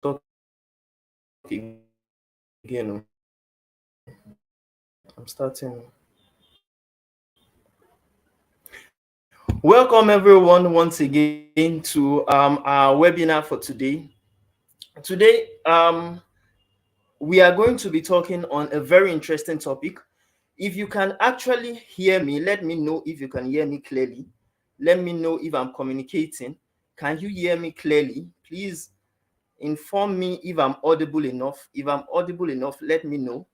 talk again. I'm starting. Welcome everyone once again to our webinar for today. Today, we are going to be talking on a very interesting topic. If you can actually hear me, let me know if you can hear me clearly. Let me know if I'm communicating. Can you hear me clearly? Please inform me if I'm audible enough. If I'm audible enough, let me know.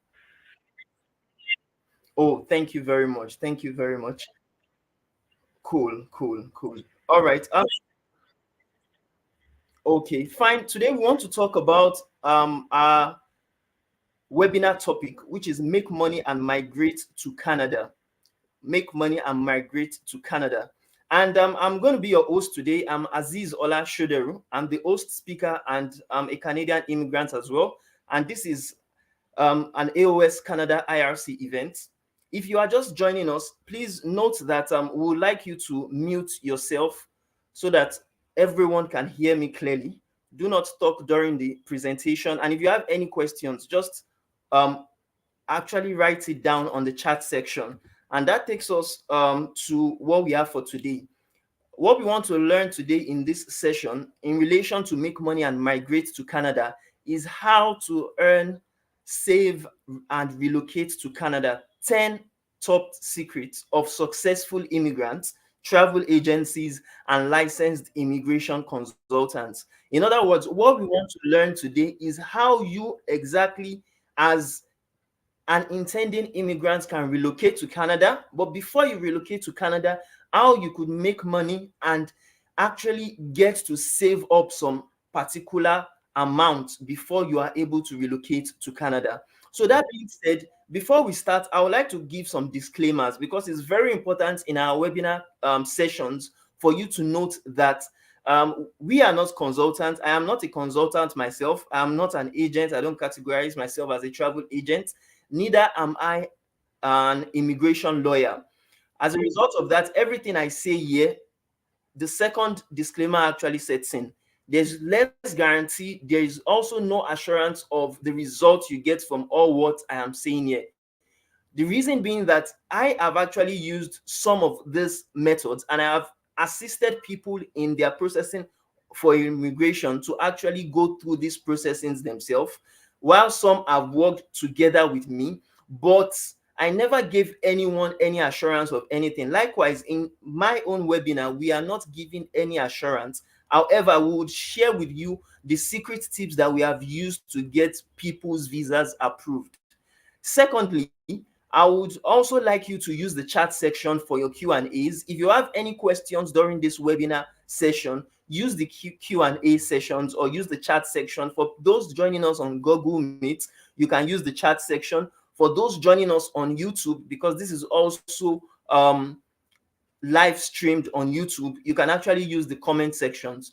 Oh, thank you very much. Thank you very much. Cool, cool, cool. All right. Okay, fine. Today we want to talk about our webinar topic, which is make money and migrate to Canada. Make money and migrate to Canada. And I'm going to be your host today. I'm Aziz Ola Shoderu. I'm the host speaker and a Canadian immigrant as well. And this is an A.O.S Canada IRC event. If you are just joining us, please note that we would like you to mute yourself so that everyone can hear me clearly. Do not talk during the presentation. And if you have any questions, just um, actually write it down on the chat section. And that takes us to what we have for today. What we want to learn today in this session in relation to make money and migrate to Canada is how to earn, save, and relocate to Canada. 10 top secrets of successful immigrants, travel agencies, and licensed immigration consultants. In other words, what we want to learn today is how you exactly, as an intending immigrant, can relocate to Canada. But before you relocate to Canada, how you could make money and actually get to save up some particular amount before you are able to relocate to Canada. So that being said, before we start, I would like to give some disclaimers because it's very important in our webinar sessions for you to note that we are not consultants. I am not a consultant myself. I am not an agent. I don't categorize myself as a travel agent. Neither am I an immigration lawyer. As a result of that, everything I say here, the second disclaimer actually sets in. There's less guarantee. There is also no assurance of the result you get from all what I am saying here. The reason being that I have actually used some of these methods and I have assisted people in their processing for immigration to actually go through these processings themselves, while some have worked together with me, but I never gave anyone any assurance of anything. Likewise, in my own webinar, we are not giving any assurance. However, we would share with you the secret tips that we have used to get people's visas approved. Secondly, I would also like you to use the chat section for your Q&As. If you have any questions during this webinar session, use the Q&A sessions or use the chat section. For those joining us on Google Meet, you can use the chat section. For those joining us on YouTube, because this is also live streamed on YouTube, you can actually use the comment sections.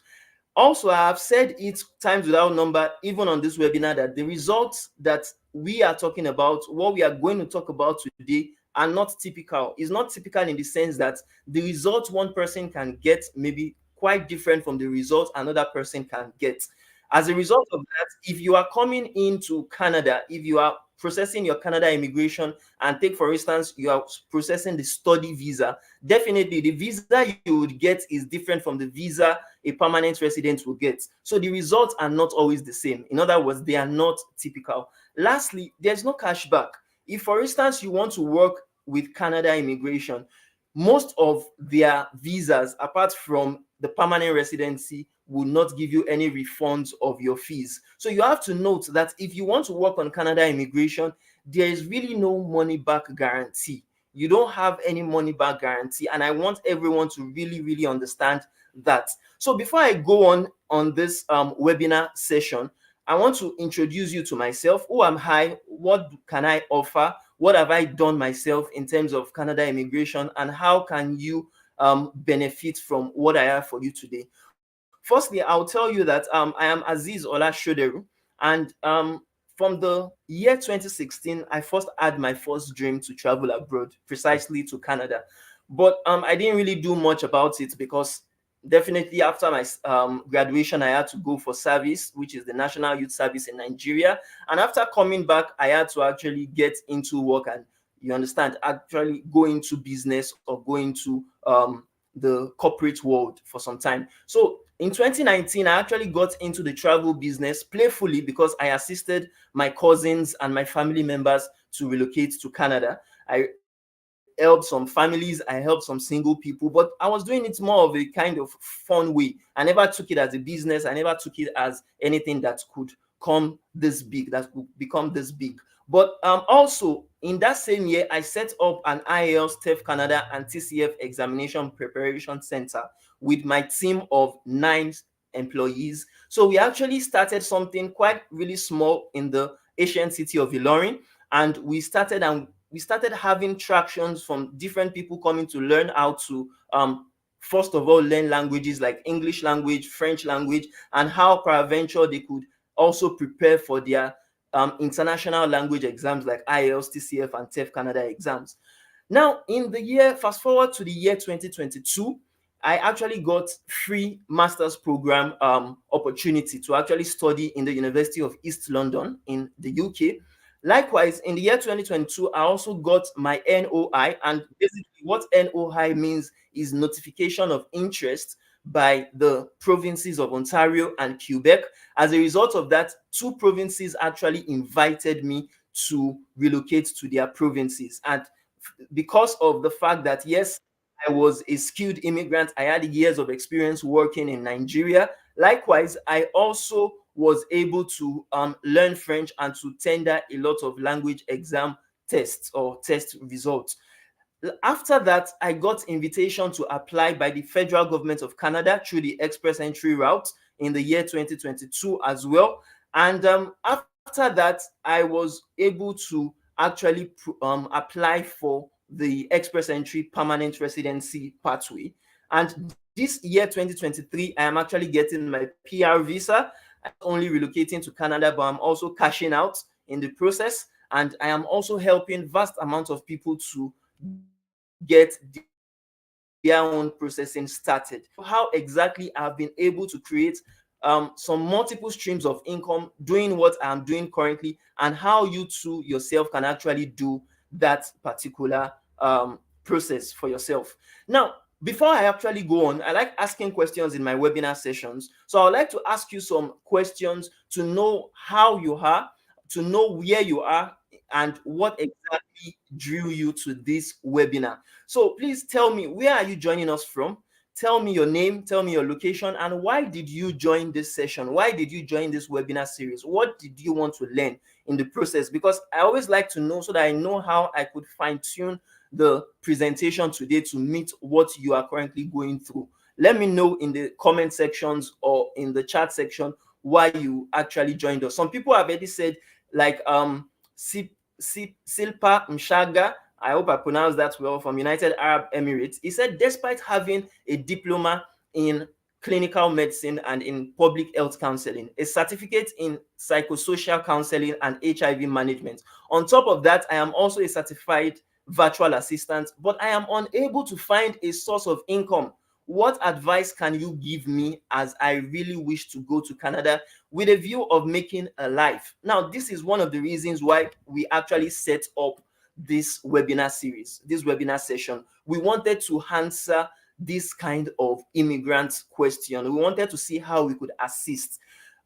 Also, I have said it times without number, even on this webinar, that the results that we are talking about, what we are going to talk about today, are not typical. It's not typical in the sense that the results one person can get may be quite different from the results another person can get. As a result of that, if you are coming into Canada, if you are processing your Canada immigration, and take for instance, you are processing the study visa, definitely the visa you would get is different from the visa a permanent resident will get. So the results are not always the same. In other words, they are not typical. Lastly, there's no cashback. If, for instance, you want to work with Canada immigration, most of their visas, apart from the permanent residency, will not give you any refunds of your fees. So you have to note that if you want to work on Canada immigration, there is really no money back guarantee. You don't have any money back guarantee. And I want everyone to really, really understand that. So before I go on this webinar session, I want to introduce you to myself. Who am I? What can I offer? What have I done myself in terms of Canada immigration? And how can you benefit from what I have for you today? Firstly, I'll tell you that I am Aziz Ola Shoderu. And from the year 2016, I first had my first dream to travel abroad, precisely to Canada. But I didn't really do much about it because definitely after my graduation, I had to go for service, which is the National Youth Service in Nigeria. And after coming back, I had to actually get into work and, you understand, actually go into business or go into the corporate world for some time. So in 2019, I actually got into the travel business playfully because I assisted my cousins and my family members to relocate to Canada. I helped some families, I helped some single people, but I was doing it more of a kind of fun way. I never took it as a business. I never took it as anything that could come this big, that could become this big. But also in that same year, I set up an IELTS, TEF Canada, and TCF examination preparation center with my team of 9 employees. So we actually started something quite really small in the ancient city of Ilorin, and we started having tractions from different people coming to learn how to first of all learn languages like English language, French language, and how peradventure they could also prepare for their international language exams like IELTS, TCF, and TEF Canada exams. Now, fast forward to the year 2022, I actually got free master's program opportunity to actually study in the University of East London in the UK. Likewise, in the year 2022, I also got my NOI, and basically what NOI means is notification of interest by the provinces of Ontario and Quebec. As a result of that, 2 provinces actually invited me to relocate to their provinces. And because of the fact that, yes, I was a skilled immigrant, I had years of experience working in Nigeria. Likewise, I also was able to learn French and to tender a lot of language exam tests or test results. After that, I got invitation to apply by the federal government of Canada through the express entry route in the year 2022 as well. And after that, I was able to actually apply for the express entry permanent residency pathway. And this year 2023, I am actually getting my PR visa. I'm not only relocating to Canada, but I'm also cashing out in the process. And I am also helping vast amounts of people to get their own processing started. How exactly I've been able to create some multiple streams of income doing what I'm doing currently, and how you too yourself can actually do that particular process for yourself. Now, before I actually go on, I like asking questions in my webinar sessions. So I would like to ask you some questions to know how you are, to know where you are, and what exactly drew you to this webinar. So please tell me, where are you joining us from? Tell me your name, tell me your location, and why did you join this session? Why did you join this webinar series? What did you want to learn in the process? Because I always like to know so that I know how I could fine tune the presentation today to meet what you are currently going through. Let me know in the comment sections or in the chat section why you actually joined us. Some people have already said, like Silpa Mshaga, I hope I pronounced that well, from United Arab Emirates. He said, despite having a diploma in clinical medicine and in public health counseling, a certificate in psychosocial counseling and HIV management. On top of that, I am also a certified virtual assistant, but I am unable to find a source of income. What advice can you give me, as I really wish to go to Canada with a view of making a life? Now, this is one of the reasons why we actually set up this webinar series, this webinar session. We wanted to answer this kind of immigrant question. We wanted to see how we could assist.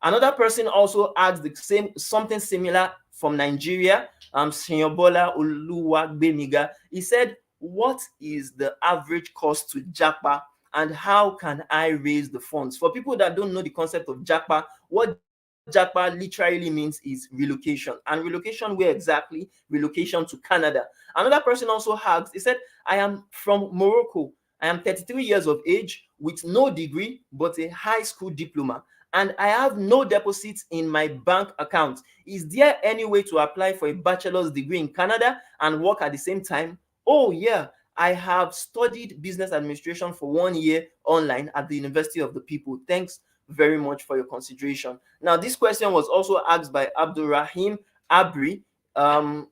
Another person also asked the same, something similar from Nigeria. Shinyobola Oluwagbemiga. He said, what is the average cost to Japa, and how can I raise the funds? For people that don't know the concept of Japa, what Japa literally means is relocation. And relocation, where exactly? Relocation to Canada. Another person also asked, he said, I am from Morocco. I am 33 years of age with no degree, but a high school diploma, and I have no deposits in my bank account. Is there any way to apply for a bachelor's degree in Canada and work at the same time? Oh, yeah. I have studied business administration for 1 year online at the University of the People. Thanks very much for your consideration. Now, this question was also asked by Abdul Rahim Abri. Um,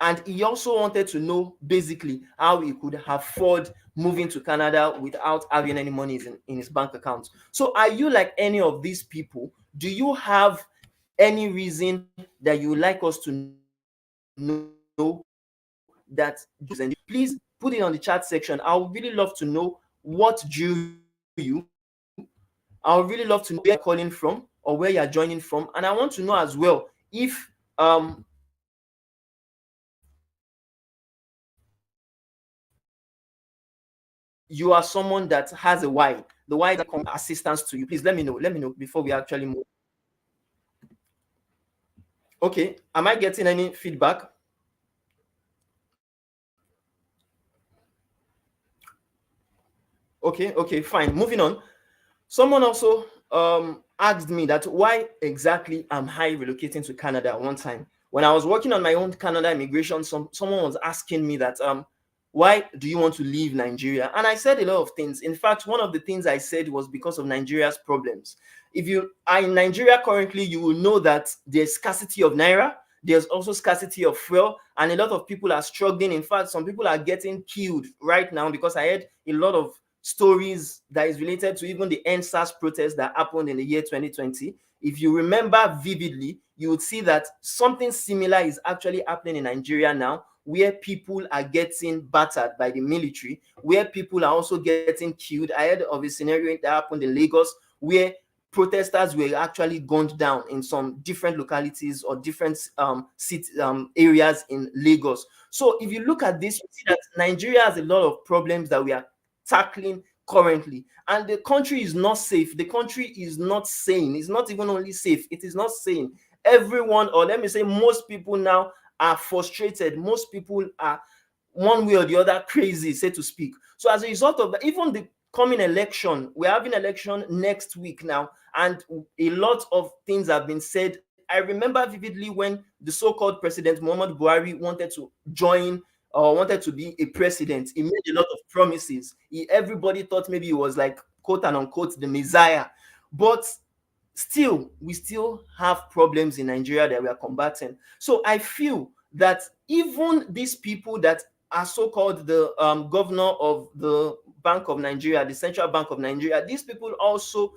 And he also wanted to know basically how he could afford moving to Canada without having any money in his bank account. So are you like any of these people? Do you have any reason that you would like us to know that please put it on the chat section. I would really love to know what drew you. I would really love to know where you're calling from or where you're joining from. And I want to know as well if you are someone that has a why, the why that comes assistance to you. Please let me know. Let me know before we actually move. Okay, am I getting any feedback? Okay, fine. Moving on. Someone also asked me that why exactly am I relocating to Canada one time. When I was working on my own Canada immigration, someone was asking me that why do you want to leave Nigeria? And I said a lot of things. In fact, one of the things I said was because of Nigeria's problems. If you are in Nigeria currently, you will know that there's scarcity of naira, there's also scarcity of fuel, and a lot of people are struggling. In fact, some people are getting killed right now because I heard a lot of stories that is related to even the NSAS protest that happened in the year 2020. If you remember vividly, you would see that something similar is actually happening in Nigeria now, where people are getting battered by the military, where people are also getting killed. I heard of a scenario that happened in Lagos where protesters were actually gunned down in some different localities or different areas in Lagos. So if you look at this, you see that Nigeria has a lot of problems that we are tackling currently, and the country is not safe. The country is not sane. It's not even only safe, it is not sane. Everyone, or let me say most people now, are frustrated. Most people are one way or the other crazy, say to speak. So as a result of that, even the coming election, we're having election next week now, and a lot of things have been said. I remember vividly when the so-called President Muhammad Buhari wanted to join or wanted to be a president. He made a lot of promises. Everybody thought maybe he was like quote and unquote the messiah, but still we still have problems in Nigeria that we are combating. So I feel that even these people that are so-called the governor of the Bank of Nigeria, the Central Bank of Nigeria, these people also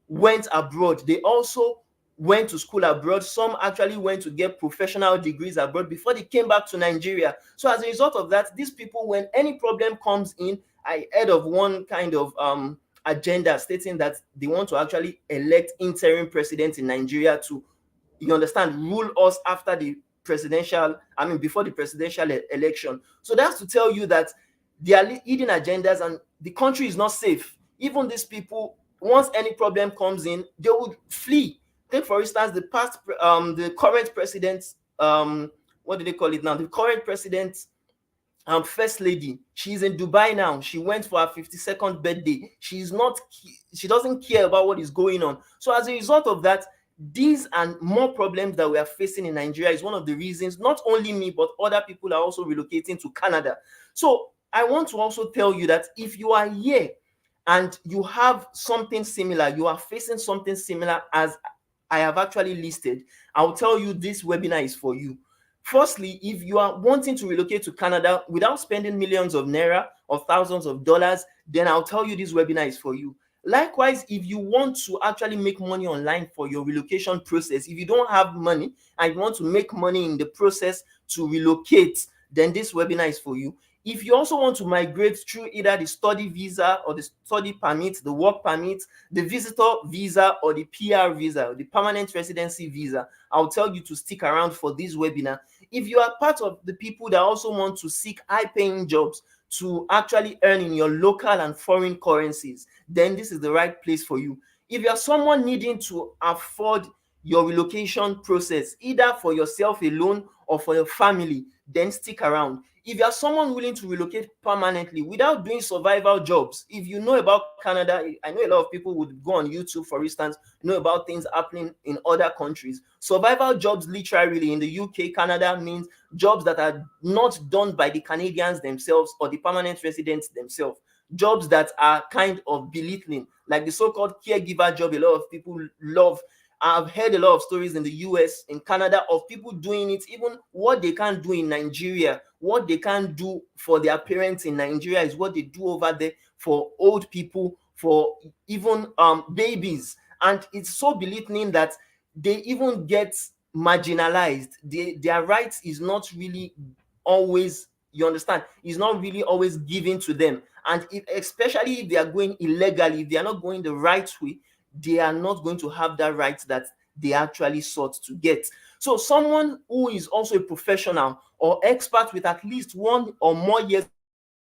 went abroad. They also went to school abroad. Some actually went to get professional degrees abroad before they came back to Nigeria. So as a result of that, these people, when any problem comes in, I heard of one kind of agenda stating that they want to actually elect interim president in Nigeria to, you understand, rule us after the presidential, I mean, before the presidential election. So that's to tell you that they are leading agendas and the country is not safe. Even these people, once any problem comes in, they would flee. Take, for instance, the current president, what do they call it now? The current president, first lady, she's in Dubai now. She went for her 52nd birthday. She doesn't care about what is going on. So as a result of that, these and more problems that we are facing in Nigeria is one of the reasons not only me but other people are also relocating to Canada. So I want to also tell you that if you are here and you have something similar, you are facing something similar as I have actually listed, I'll tell you this webinar is for you. Firstly, if you are wanting to relocate to Canada without spending millions of naira or thousands of dollars, then I'll tell you this webinar is for you. Likewise, if you want to actually make money online for your relocation process, if you don't have money and you want to make money in the process to relocate, then this webinar is for you. If you also want to migrate through either the study visa or the study permit, the work permit, the visitor visa or the PR visa, the permanent residency visa, I'll tell you to stick around for this webinar. If you are part of the people that also want to seek high-paying jobs to actually earn in your local and foreign currencies, then this is the right place for you. If you are someone needing to afford your relocation process, either for yourself alone or for your family, then stick around. If you are someone willing to relocate permanently without doing survival jobs, if you know about Canada, I know a lot of people would go on YouTube, for instance, know about things happening in other countries. Survival jobs literally in the UK, Canada means jobs that are not done by the Canadians themselves or the permanent residents themselves. Jobs that are kind of belittling, like the so-called caregiver job a lot of people love. I've heard a lot of stories in the US, in Canada, of people doing it, even what they can't do in Nigeria, what they can't do for their parents in Nigeria is what they do over there for old people, for even babies. And it's so belittling that they even get marginalized. Their rights is not really always, you understand, is not really always given to them. And especially if they are going illegally, if they are not going the right way, they are not going to have that right that they actually sought to get. So someone who is also a professional or expert with at least 1 or more years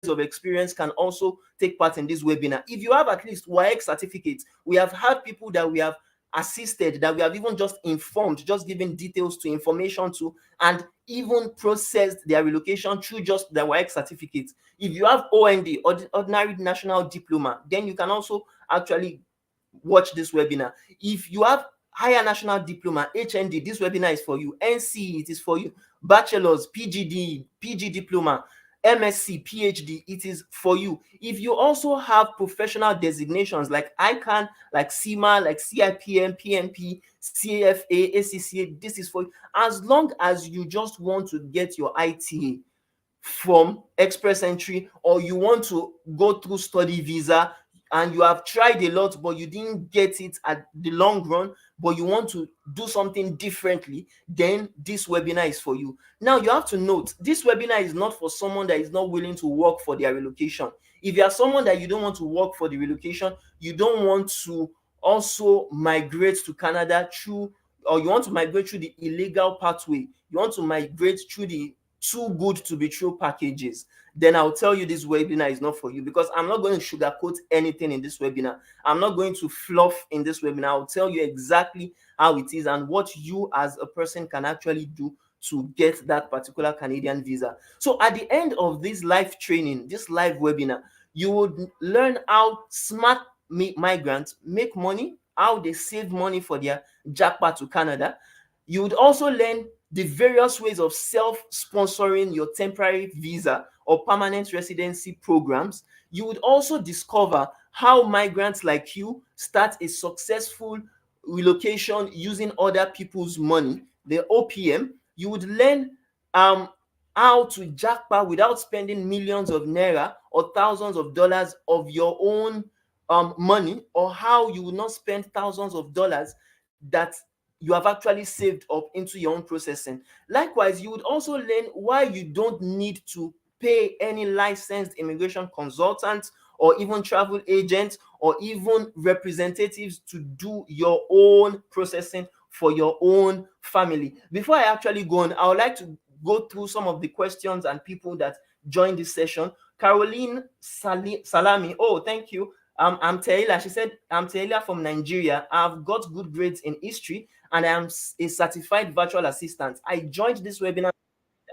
of experience can also take part in this webinar. If you have at least WAEC certificate, we have had people that we have assisted, that we have even just informed, just given details to, information to, and even processed their relocation through just the WAEC certificate. If you have OND, Ordinary National Diploma, then you can also actually watch this webinar. If you have higher national diploma, HND, this webinar is for you. NC, it is for you. Bachelor's, PGD, PG diploma, MSc, PhD, it is for you. If you also have professional designations like ICANN, like CIMA, like CIPM, PMP, CAFA, ACCA, this is for you. As long as you just want to get your ITA from Express Entry, or you want to go through study visa, and you have tried a lot but you didn't get it at the long run, but you want to do something differently, then this webinar is for you. Now, you have to note, this webinar is not for someone that is not willing to work for their relocation. If you are someone that you don't want to work for the relocation, you don't want to also migrate to Canada through, or you want to migrate through the illegal pathway, you want to migrate through the too good to be true packages, then I'll tell you this webinar is not for you, because I'm not going to sugarcoat anything in this webinar. I'm not going to fluff in this webinar. I'll tell you exactly how it is and what you as a person can actually do to get that particular Canadian visa. So at the end of this live training, this live webinar, you would learn how smart migrants make money, how they save money for their jackpot to Canada. You would also learn the various ways of self-sponsoring your temporary visa or permanent residency programs. You would also discover how migrants like you start a successful relocation using other people's money, the OPM. You would learn how to jackpot without spending millions of naira or thousands of dollars of your own money, or how you will not spend thousands of dollars that you have actually saved up into your own processing. Likewise, you would also learn why you don't need to pay any licensed immigration consultants or even travel agents or even representatives to do your own processing for your own family. Before I actually go on, I would like to go through some of the questions and people that joined this session. Caroline Salami, oh, thank you. I'm Taylor. She said, I'm Taylor from Nigeria. I've got good grades in history and I am a certified virtual assistant. I joined this webinar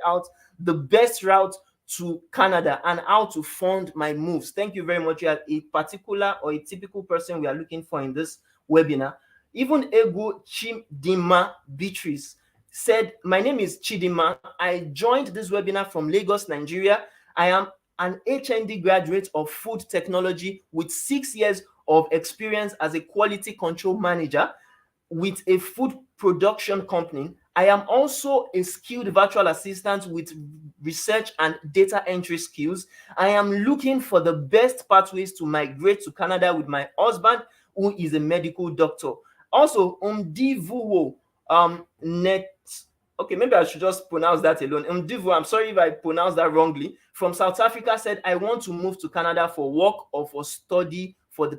out the best route to Canada and how to fund my moves. Thank you very much. You are a particular or a typical person we are looking for in this webinar. Even Ego Chidima Beatrice said, my name is Chidima. I joined this webinar from Lagos, Nigeria. I am an HND graduate of food technology with 6 years of experience as a quality control manager with a food production company. I am also a skilled virtual assistant with research and data entry skills. I am looking for the best pathways to migrate to Canada with my husband, who is a medical doctor. Also, Umdivuwo Net. Okay, maybe I should just pronounce that alone. Umdivuwo, I'm sorry if I pronounced that wrongly. From South Africa said, I want to move to Canada for work or for study for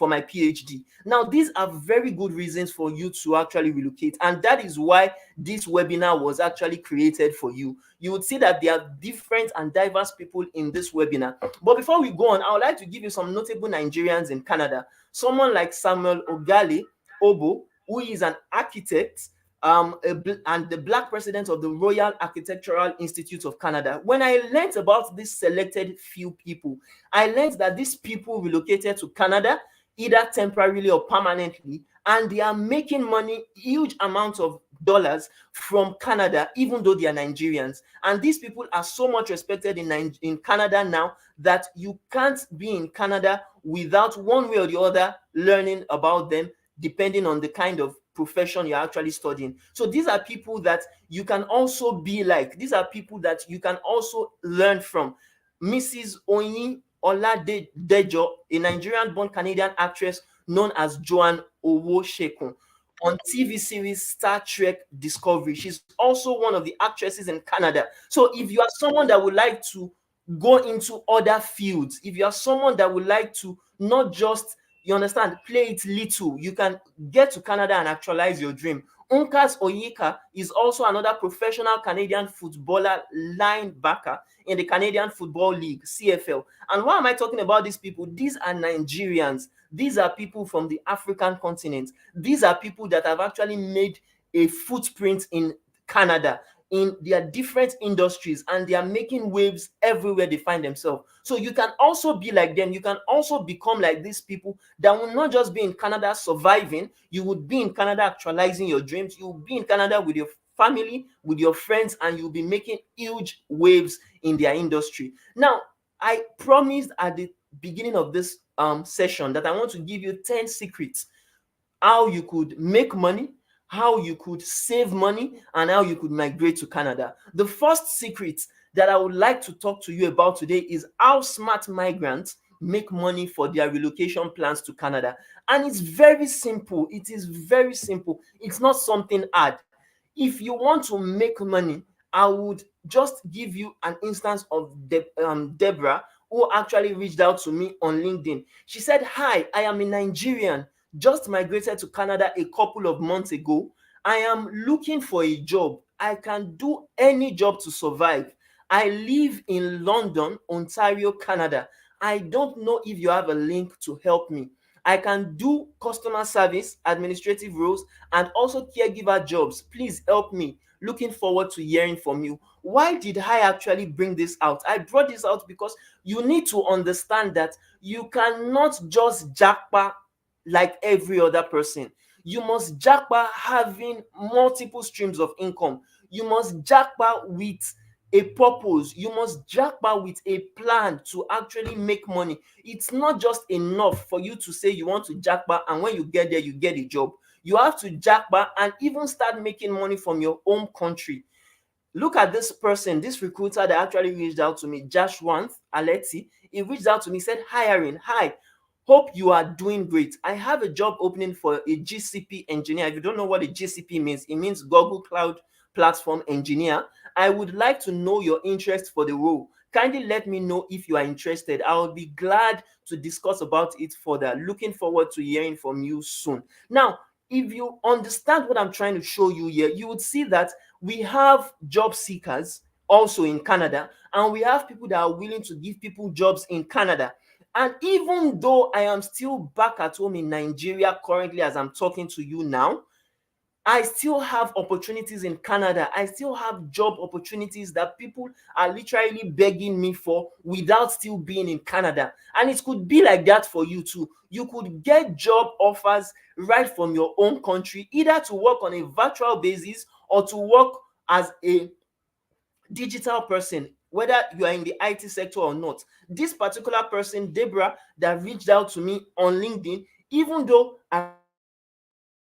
my PhD. Now, these are very good reasons for you to actually relocate, and that is why this webinar was actually created for you. You would see that there are different and diverse people in this webinar. But before we go on, I would like to give you some notable Nigerians in Canada. Someone like Samuel Ogale Obo, who is an architect and the Black president of the Royal Architectural Institute of Canada. When I learned about this selected few people, I learned that these people relocated to Canada either temporarily or permanently, and they are making money, huge amounts of dollars from Canada, even though they are Nigerians. And these people are so much respected in Canada now that you can't be in Canada without one way or the other learning about them, depending on the kind of profession you're actually studying. So these are people that you can also be like. These are people that you can also learn from. Mrs. Oyin Oladejo, a Nigerian-born Canadian actress known as Joanne Owosekun, on TV series Star Trek Discovery. She's also one of the actresses in Canada. So if you are someone that would like to go into other fields, if you are someone that would like to not just, you understand, play it little, you can get to Canada and actualize your dream. Unkas Oyeka is also another professional Canadian footballer linebacker in the Canadian Football League, CFL. And why am I talking about these people? These are Nigerians. These are people from the African continent. These are people that have actually made a footprint in Canada in their different industries, and they are making waves everywhere they find themselves. So you can also be like them. You can also become like these people that will not just be in Canada surviving. You would be in Canada actualizing your dreams. You will be in Canada with your family, with your friends, and you'll be making huge waves in their industry. Now, I promised at the beginning of this session that I want to give you 10 secrets how you could make money, how you could save money, and how you could migrate to Canada. The first secret that I would like to talk to you about today is how smart migrants make money for their relocation plans to Canada. And it's very simple. It is very simple. It's not something hard. If you want to make money, I would just give you an instance of Deborah, who actually reached out to me on LinkedIn. She said, "Hi, I am a Nigerian, just migrated to Canada a couple of months ago. I am looking for a job. I can do any job to survive. I live in London, Ontario, Canada. I don't know if you have a link to help me. I can do customer service, administrative roles, and also caregiver jobs. Please help me. Looking forward to hearing from you." Why did I actually bring this out? I brought this out because you need to understand that you cannot just jackpot like every other person. You must jackpot having multiple streams of income. You must jackpot with a purpose. You must jackpot with a plan to actually make money. It's not just enough for you to say you want to jackpot and when you get there, you get a job. You have to jackpot and even start making money from your home country. Look at this person, this recruiter that actually reached out to me, Joshua Aleti. He reached out to me, said, "Hi, Irene. Hi. Hope you are doing great. I have a job opening for a GCP engineer." If you don't know what a GCP means, it means Google Cloud Platform Engineer. "I would like to know your interest for the role. Kindly let me know if you are interested. I will be glad to discuss about it further. Looking forward to hearing from you soon." Now, if you understand what I'm trying to show you here, you would see that we have job seekers also in Canada, and we have people that are willing to give people jobs in Canada. And even though I am still back at home in Nigeria currently as I'm talking to you now, I still have opportunities in Canada. I still have job opportunities that people are literally begging me for without still being in Canada. And it could be like that for you too. You could get job offers right from your own country, either to work on a virtual basis or to work as a digital person, whether you are in the IT sector or not. This particular person, Deborah, that reached out to me on LinkedIn, even though I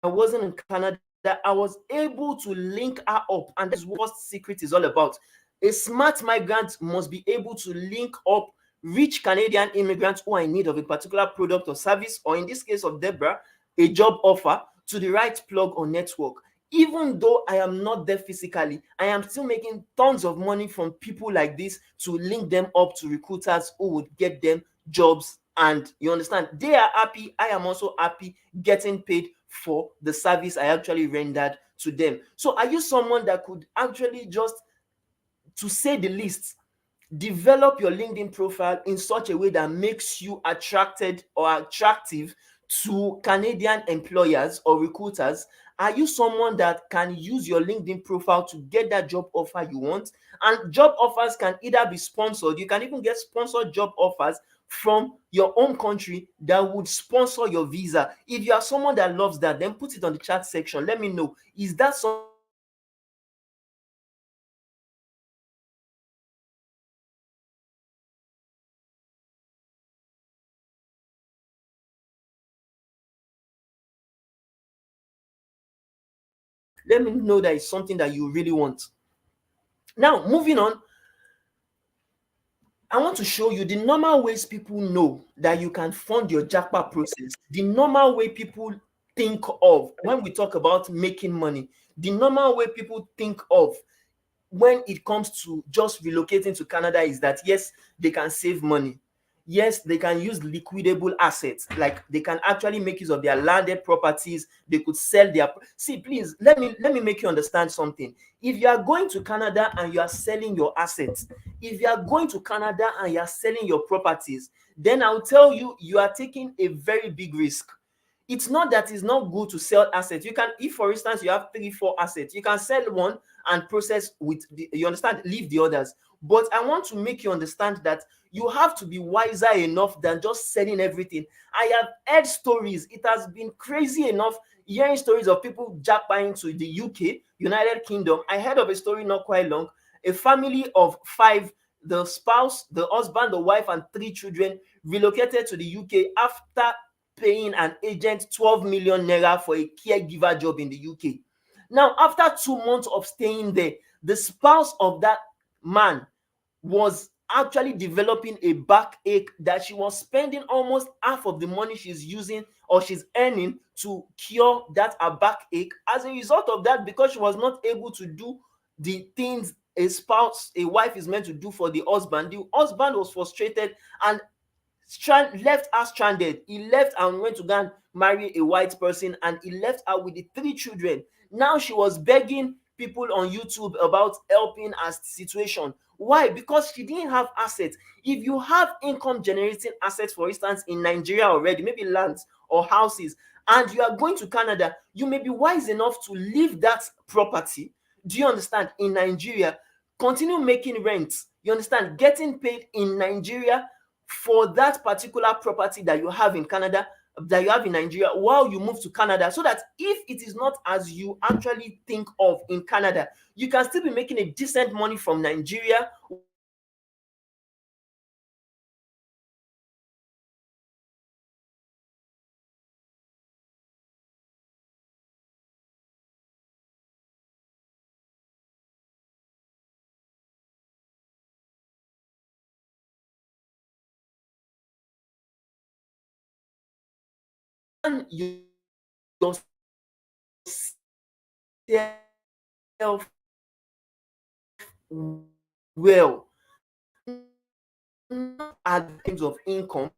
wasn't in Canada, I was able to link her up. And that's what secret is all about. A smart migrant must be able to link up rich Canadian immigrants who are in need of a particular product or service, or in this case of Deborah, a job offer, to the right plug or network. Even though I am not there physically, I am still making tons of money from people like this to link them up to recruiters who would get them jobs. And you understand, they are happy. I am also happy getting paid for the service I actually rendered to them. So are you someone that could actually just, to say the least, develop your LinkedIn profile in such a way that makes you attracted or attractive to Canadian employers or recruiters? Are you someone that can use your LinkedIn profile to get that job offer you want? And job offers can either be sponsored, you can even get sponsored job offers from your own country that would sponsor your visa. If you are someone that loves that, then put it on the chat section. Let me know. Is that something Let me know that it's something that you really want. Now, moving on, I want to show you the normal ways people know that you can fund your jackpot process. The normal way people think of when we talk about making money, the normal way people think of when it comes to just relocating to Canada is that yes, they can save money. Yes, they can use liquidable assets. Like they can actually make use of their landed properties. They could sell their. See, please let me make you understand something. If you are going to Canada and you are selling your assets, if you are going to Canada and you are selling your properties, then I'll tell you you are taking a very big risk. It's not that it's not good to sell assets. You can, if for instance you have three, four assets, you can sell one and process with the, you understand, leave the others. But I want to make you understand that you have to be wiser enough than just selling everything. I have heard stories. It has been crazy enough hearing stories of people jackpotting to the UK, United Kingdom. I heard of a story not quite long. A family of five, the spouse, the husband, the wife, and three children relocated to the UK after paying an agent 12 million naira for a caregiver job in the UK. Now, after 2 months of staying there, the spouse of that man was actually developing a backache that she was spending almost half of the money she's using or she's earning to cure that a backache. As a result of that, because she was not able to do the things a spouse, a wife is meant to do for the husband was frustrated and left her stranded. He left and went to go and marry a white person, and he left her with the three children. Now she was begging people on YouTube about helping her situation. Why? Because she didn't have assets. If you have income generating assets, for instance, in Nigeria already, maybe lands or houses, and you are going to Canada, you may be wise enough to leave that property. Do you understand? In Nigeria, continue making rent. You understand? Getting paid in Nigeria for that particular property that you have in Canada, that you have in Nigeria, while you move to Canada, so that if it is not as you actually think of in Canada, you can still be making a decent money from Nigeria while you move to Canada. You can still be making a decent money from Nigeria while you move to Canada. So I want to make you understand that well, not at terms of income,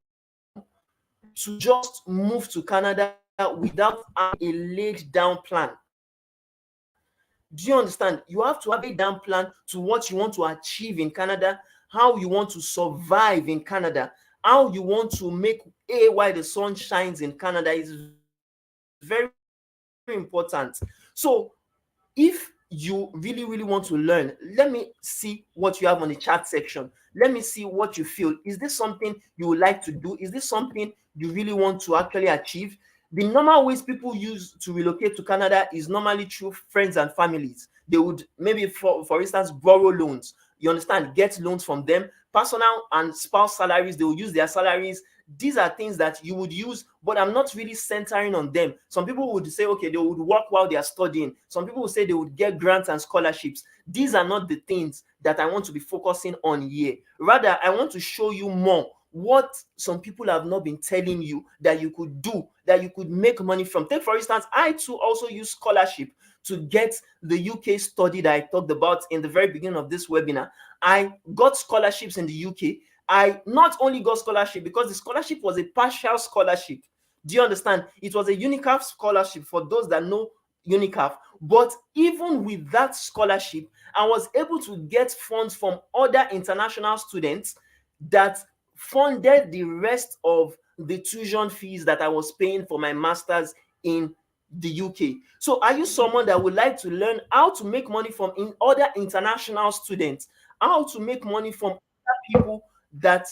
to just move to Canada without having a laid down plan. Do you understand? You have to have a down plan to what you want to achieve in Canada, how you want to survive in Canada, how you want to make a while the sun shines in Canada is very important. So if you really want to learn, let me see what you have on the chat section. Let me see what you feel. Is this something you would like to do? Is this something you really want to actually achieve? The normal ways people use to relocate to Canada is normally through friends and families. They would maybe, for instance, borrow loans. You understand? Get loans from them. Personal and spouse salaries, they will use their salaries. These are things that you would use, but I'm not really centering on them. Some people would say, okay, they would work while they are studying. Some people would say they would get grants and scholarships. These are not the things that I want to be focusing on here. Rather, I want to show you more what some people have not been telling you that you could do, that you could make money from. Take, for instance, I too also use scholarship to get the UK study that I talked about in the very beginning of this webinar. I got scholarships in the UK. I not only got scholarship because the scholarship was a partial scholarship. Do you understand? It was a UNICAF scholarship for those that know UNICAF. But even with that scholarship, I was able to get funds from other international students that funded the rest of the tuition fees that I was paying for my master's in the UK. So are you someone that would like to learn how to make money from other international students, how to make money from other people that,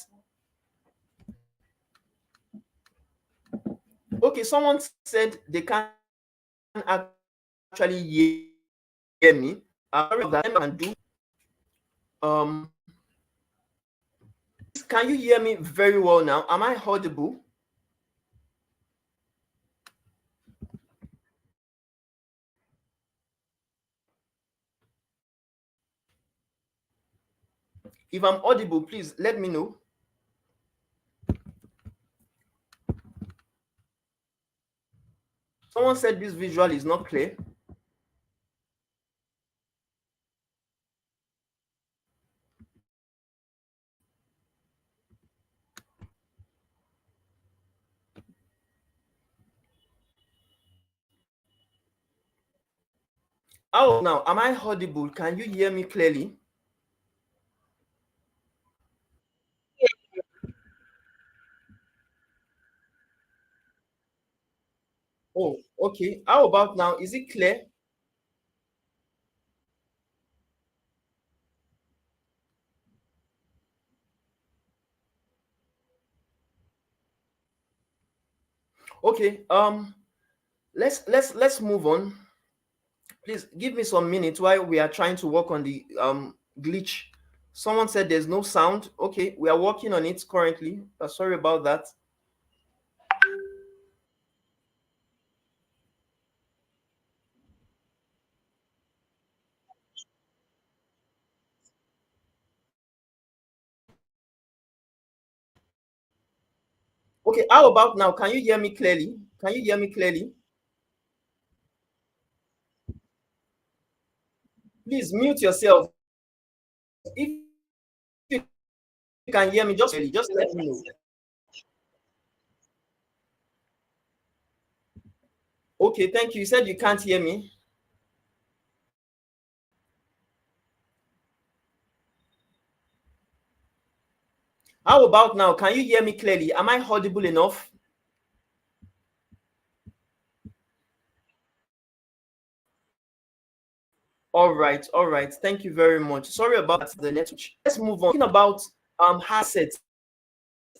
okay, someone said they can't actually hear me. Sorry about that. Let me can do. Um, please, can you hear me very well now? Am I audible? If I'm audible, please let me know. Someone said this visual is not clear. Oh, now, am I audible? Can you hear me clearly? Oh, okay. How about now? Is it clear? Okay. Let's move on. Please give me some minutes while we are trying to work on the glitch. Someone said there's no sound. Okay, we are working on it currently. Sorry about that. Okay, how about now? Can you hear me clearly? Can you hear me clearly? Please mute yourself. If you can hear me, just let me know. Okay, thank you. You said you can't hear me. How about now? Can you hear me clearly? Am I audible enough? All right, all right. Thank you very much. Sorry about the network. Let's move on. Talking about assets,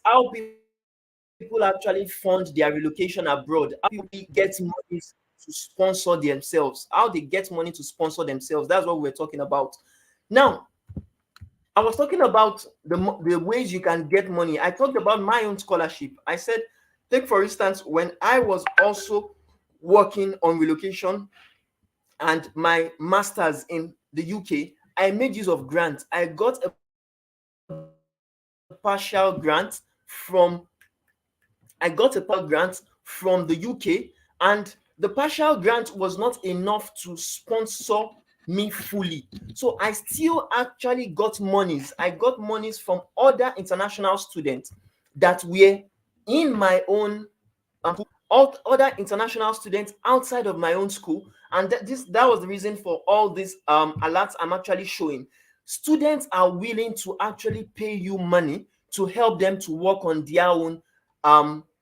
how people actually fund their relocation abroad, how people get money to sponsor themselves, how they get money to sponsor themselves. That's what we're talking about. Now, I was talking about the ways you can get money. I talked about my own scholarship. I said, take for instance, when I was also working on relocation and my master's in the UK, I made use of grants. I got a partial grant from I got a partial grant from the UK, and the partial grant was not enough to sponsor me fully. So I still actually got monies. I got monies from other international students that were in my own other international students outside of my own school, and that was the reason for all these alerts I'm actually showing. Students are willing to actually pay you money to help them to work on their own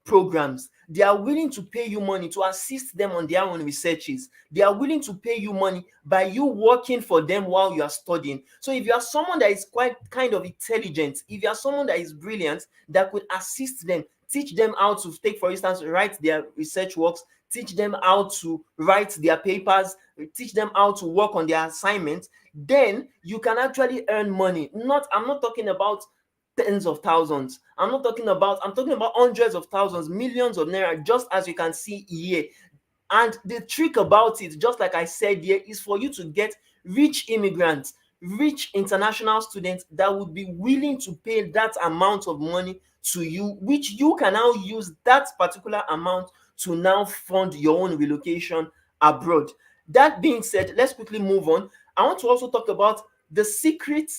programs. They are willing to pay you money to assist them on their own researches. They are willing to pay you money by you working for them while you are studying. So if you are someone that is quite kind of intelligent, if you are someone that is brilliant, that could assist them, teach them how to take, for instance, write their research works, teach them how to write their papers, teach them how to work on their assignments, then you can actually earn money. I'm not talking about tens of thousands. I'm talking about hundreds of thousands, millions of naira, just as you can see here. And the trick about it, just like I said here, is for you to get rich immigrants, rich international students that would be willing to pay that amount of money to you, which you can now use that particular amount to now fund your own relocation abroad. That being said, let's quickly move on. I want to also talk about the secret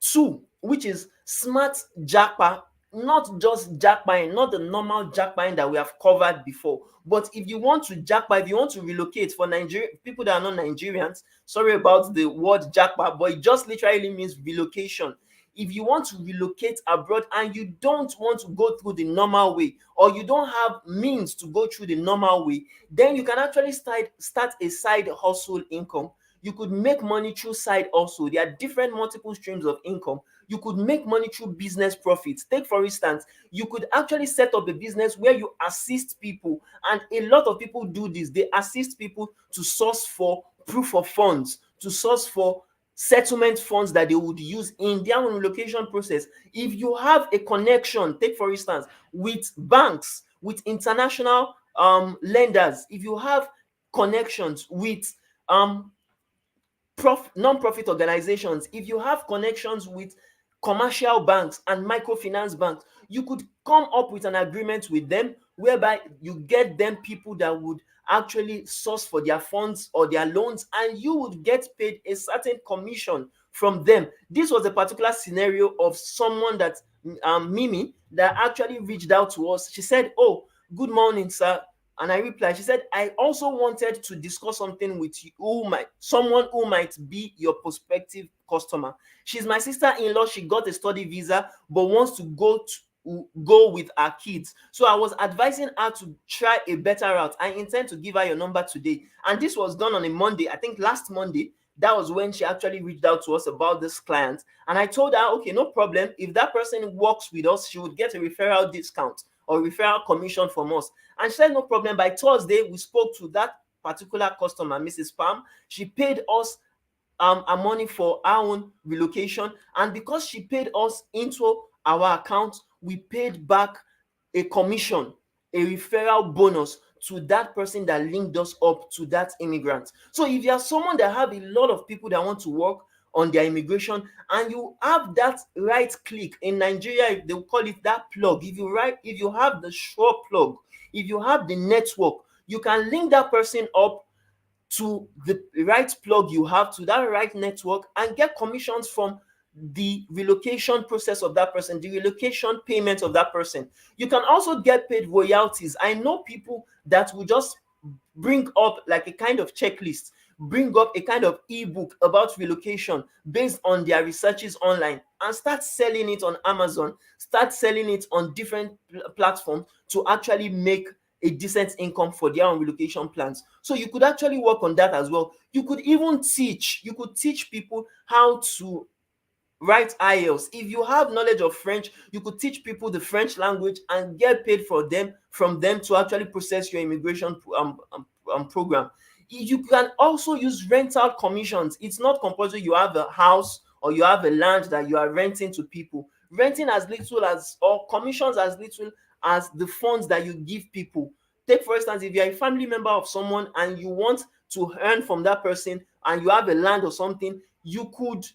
two, which is smart jackpot, not just jackpot, not the normal jackpot that we have covered before. But if you want to jackpot, if you want to relocate for Nigeria, people that are not Nigerians, sorry about the word jackpot, but it just literally means relocation. If you want to relocate abroad and you don't want to go through the normal way, or you don't have means to go through the normal way, then you can actually start a side hustle income. You could make money through side also. There are different multiple streams of income. You could make money through business profits. Take for instance, you could actually set up a business where you assist people, and a lot of people do this. They assist people to source for proof of funds, to source for settlement funds that they would use in their own relocation process. If you have a connection, take for instance, with banks, with international lenders, if you have connections with non-profit organizations, if you have connections with commercial banks and microfinance banks. You could come up with an agreement with them whereby you get them people that would actually source for their funds or their loans, and you would get paid a certain commission from them. This was a particular scenario of someone that Mimi, that actually reached out to us. She said, "Oh, good morning, sir." And I replied, she said, "I also wanted to discuss something with you, someone who might be your prospective customer. She's my sister-in-law. She got a study visa but wants to go with her kids. So I was advising her to try a better route. I intend to give her your number today." And this was done on a Monday, I think last Monday. That was when she actually reached out to us about this client. And I told her, okay, no problem. If that person works with us, she would get a referral discount or referral commission from us. And she said, no problem. By Thursday, we spoke to that particular customer, Mrs. Pam. She paid us our money for our own relocation. And because she paid us into our account, we paid back a commission, a referral bonus to that person that linked us up to that immigrant. So if you are someone that have a lot of people that want to work on their immigration, and you have that right click, in Nigeria they will call it that plug. If you have the sure plug, if you have the network, you can link that person up to the right plug you have, to that right network, and get commissions from the relocation process of that person, the relocation payment of that person. You can also get paid royalties. I know people that will just bring up like a kind of checklist, bring up a kind of ebook about relocation based on their researches online, and start selling it on Amazon, start selling it on different platforms to actually make a decent income for their own relocation plans. So you could actually work on that as well. You could teach people how to write IELTS. If you have knowledge of French, you could teach people the French language and get paid from them to actually process your immigration program. You can also use rental commissions. It's not compulsory you have a house or you have a land that you are renting to people. Renting as little as, or commissions as little as the funds that you give people. Take for instance, if you're a family member of someone and you want to earn from that person and you have a land or something, you could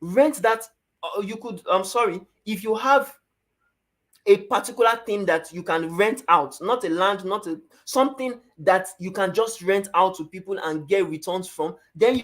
rent that. If you have a particular thing that you can rent out, not a land, not a something that you can just rent out to people and get returns from, then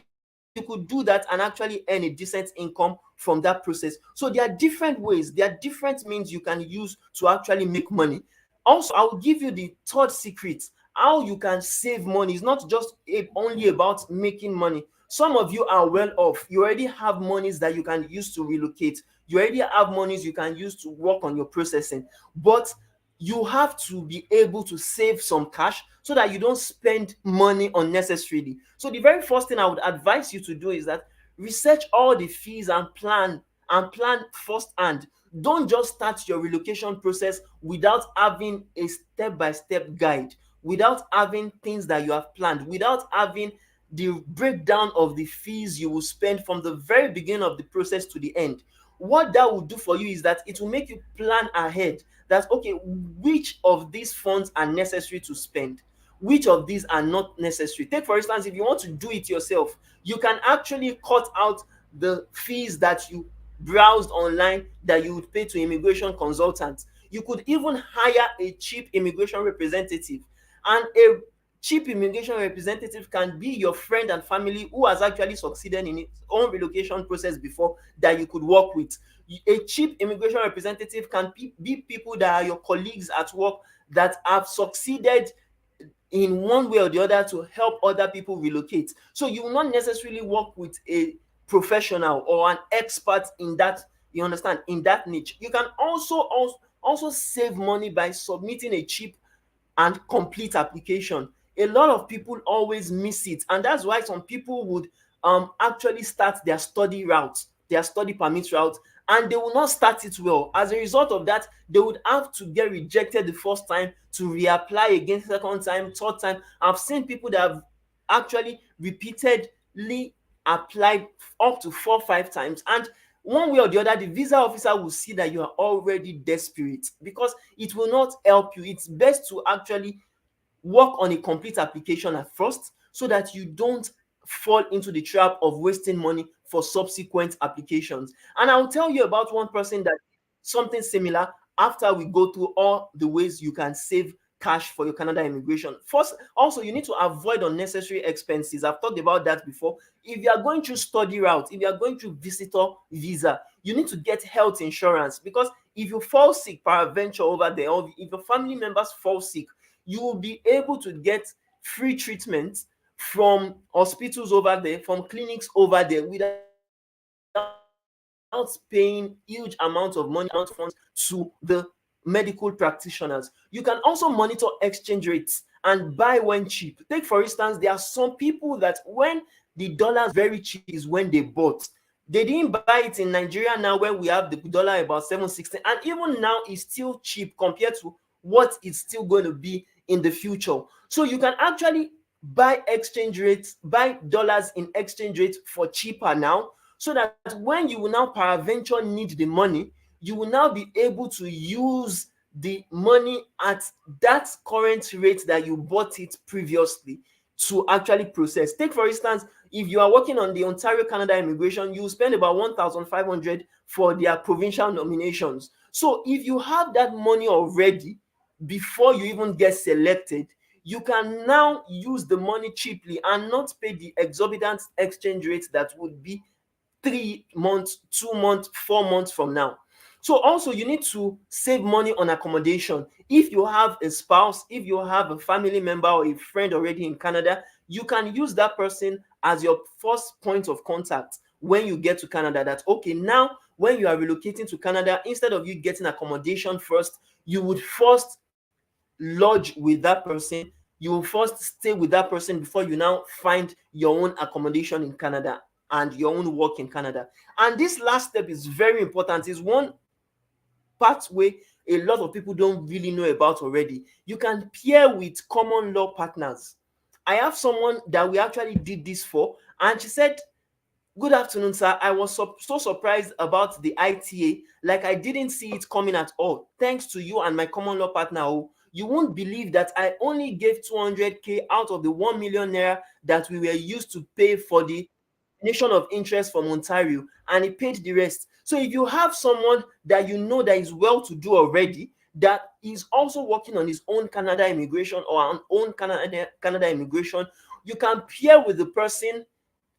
you could do that and actually earn a decent income from that process. So there are different ways, there are different means you can use to actually make money. Also, I will give you the third secret, how you can save money. It's not just only about making money. Some of you are well off. You already have monies that you can use to relocate. You already have monies you can use to work on your processing. But you have to be able to save some cash so that you don't spend money unnecessarily. So the very first thing I would advise you to do is that research all the fees and plan firsthand. Don't just start your relocation process without having a step-by-step guide, without having things that you have planned, without having the breakdown of the fees you will spend from the very beginning of the process to the end. What that will do for you is that it will make you plan ahead, that okay, which of these funds are necessary to spend, which of these are not necessary. Take for instance, if you want to do it yourself, you can actually cut out the fees that you browsed online that you would pay to immigration consultants. You could even hire a cheap immigration representative, and a cheap immigration representative can be your friend and family who has actually succeeded in its own relocation process before, that you could work with. A cheap immigration representative can be people that are your colleagues at work that have succeeded in one way or the other to help other people relocate. So you will not necessarily work with a professional or an expert in that, you understand, in that niche. You can also save money by submitting a cheap and complete application. A lot of people always miss it, and that's why some people would actually start their study route, their study permit route, and they will not start it well. As a result of that, they would have to get rejected the first time, to reapply again second time, third time. I've seen people that have actually repeatedly applied up to 4 or 5 times, and one way or the other, the visa officer will see that you are already desperate, because it will not help you. It's best to actually work on a complete application at first, so that you don't fall into the trap of wasting money for subsequent applications. And I'll tell you about one person that something similar after we go through all the ways you can save cash for your Canada immigration. First, also, you need to avoid unnecessary expenses. I've talked about that before. If you are going through study route, if you are going through visitor visa, you need to get health insurance, because if you fall sick peradventure over there, or if your family members fall sick, you will be able to get free treatment from hospitals over there, from clinics over there, without paying huge amounts of money, funds to the medical practitioners. You can also monitor exchange rates and buy when cheap. Take for instance, there are some people that when the dollar is very cheap is when they bought. They didn't buy it in Nigeria now when we have the dollar about 7.16, and even now it's still cheap compared to what it's still going to be in the future. So you can actually buy exchange rates, buy dollars in exchange rates for cheaper now, so that when you will now peradventure need the money, you will now be able to use the money at that current rate that you bought it previously to actually process. Take for instance, if you are working on the Ontario Canada immigration, you spend about 1,500 for their provincial nominations. So if you have that money already before you even get selected, you can now use the money cheaply and not pay the exorbitant exchange rates that would be 3 months, 2 months, 4 months from now. So also you need to save money on accommodation. If you have a spouse, if you have a family member or a friend already in Canada, you can use that person as your first point of contact when you get to Canada. That okay, now when you are relocating to Canada, instead of you getting accommodation first, you would first lodge with that person. You will first stay with that person before you now find your own accommodation in Canada and your own work in Canada. And this last step is very important. Is one pathway a lot of people don't really know about already. You can pair with common law partners. I have someone that we actually did this for, and she said, "Good afternoon, sir. I was so surprised about the ITA. Like I didn't see it coming at all. Thanks to you and my common law partner. Oh, you won't believe that I only gave 200K out of the 1 million naira that we were used to pay for the nation of interest from Ontario, and he paid the rest." So if you have someone that you know that is well to do already, that is also working on his own Canada immigration or an own Canada immigration, you can pair with the person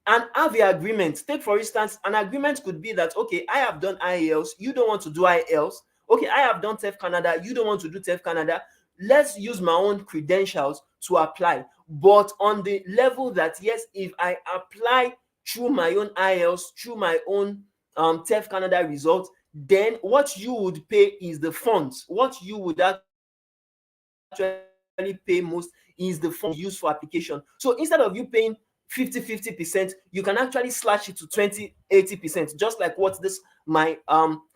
and have the agreement. Take for instance, an agreement could be that okay, I have done IELTS, you don't want to do IELTS. Okay, I have done TEF Canada, you don't want to do TEF Canada. Let's use my own credentials to apply, but on the level that yes, if I apply through my own IELTS, through my own TEF Canada result, then what you would pay is the funds. What you would actually pay most is the funds used for application. So instead of you paying 50-50%, you can actually slash it to 20-80%, just like what this my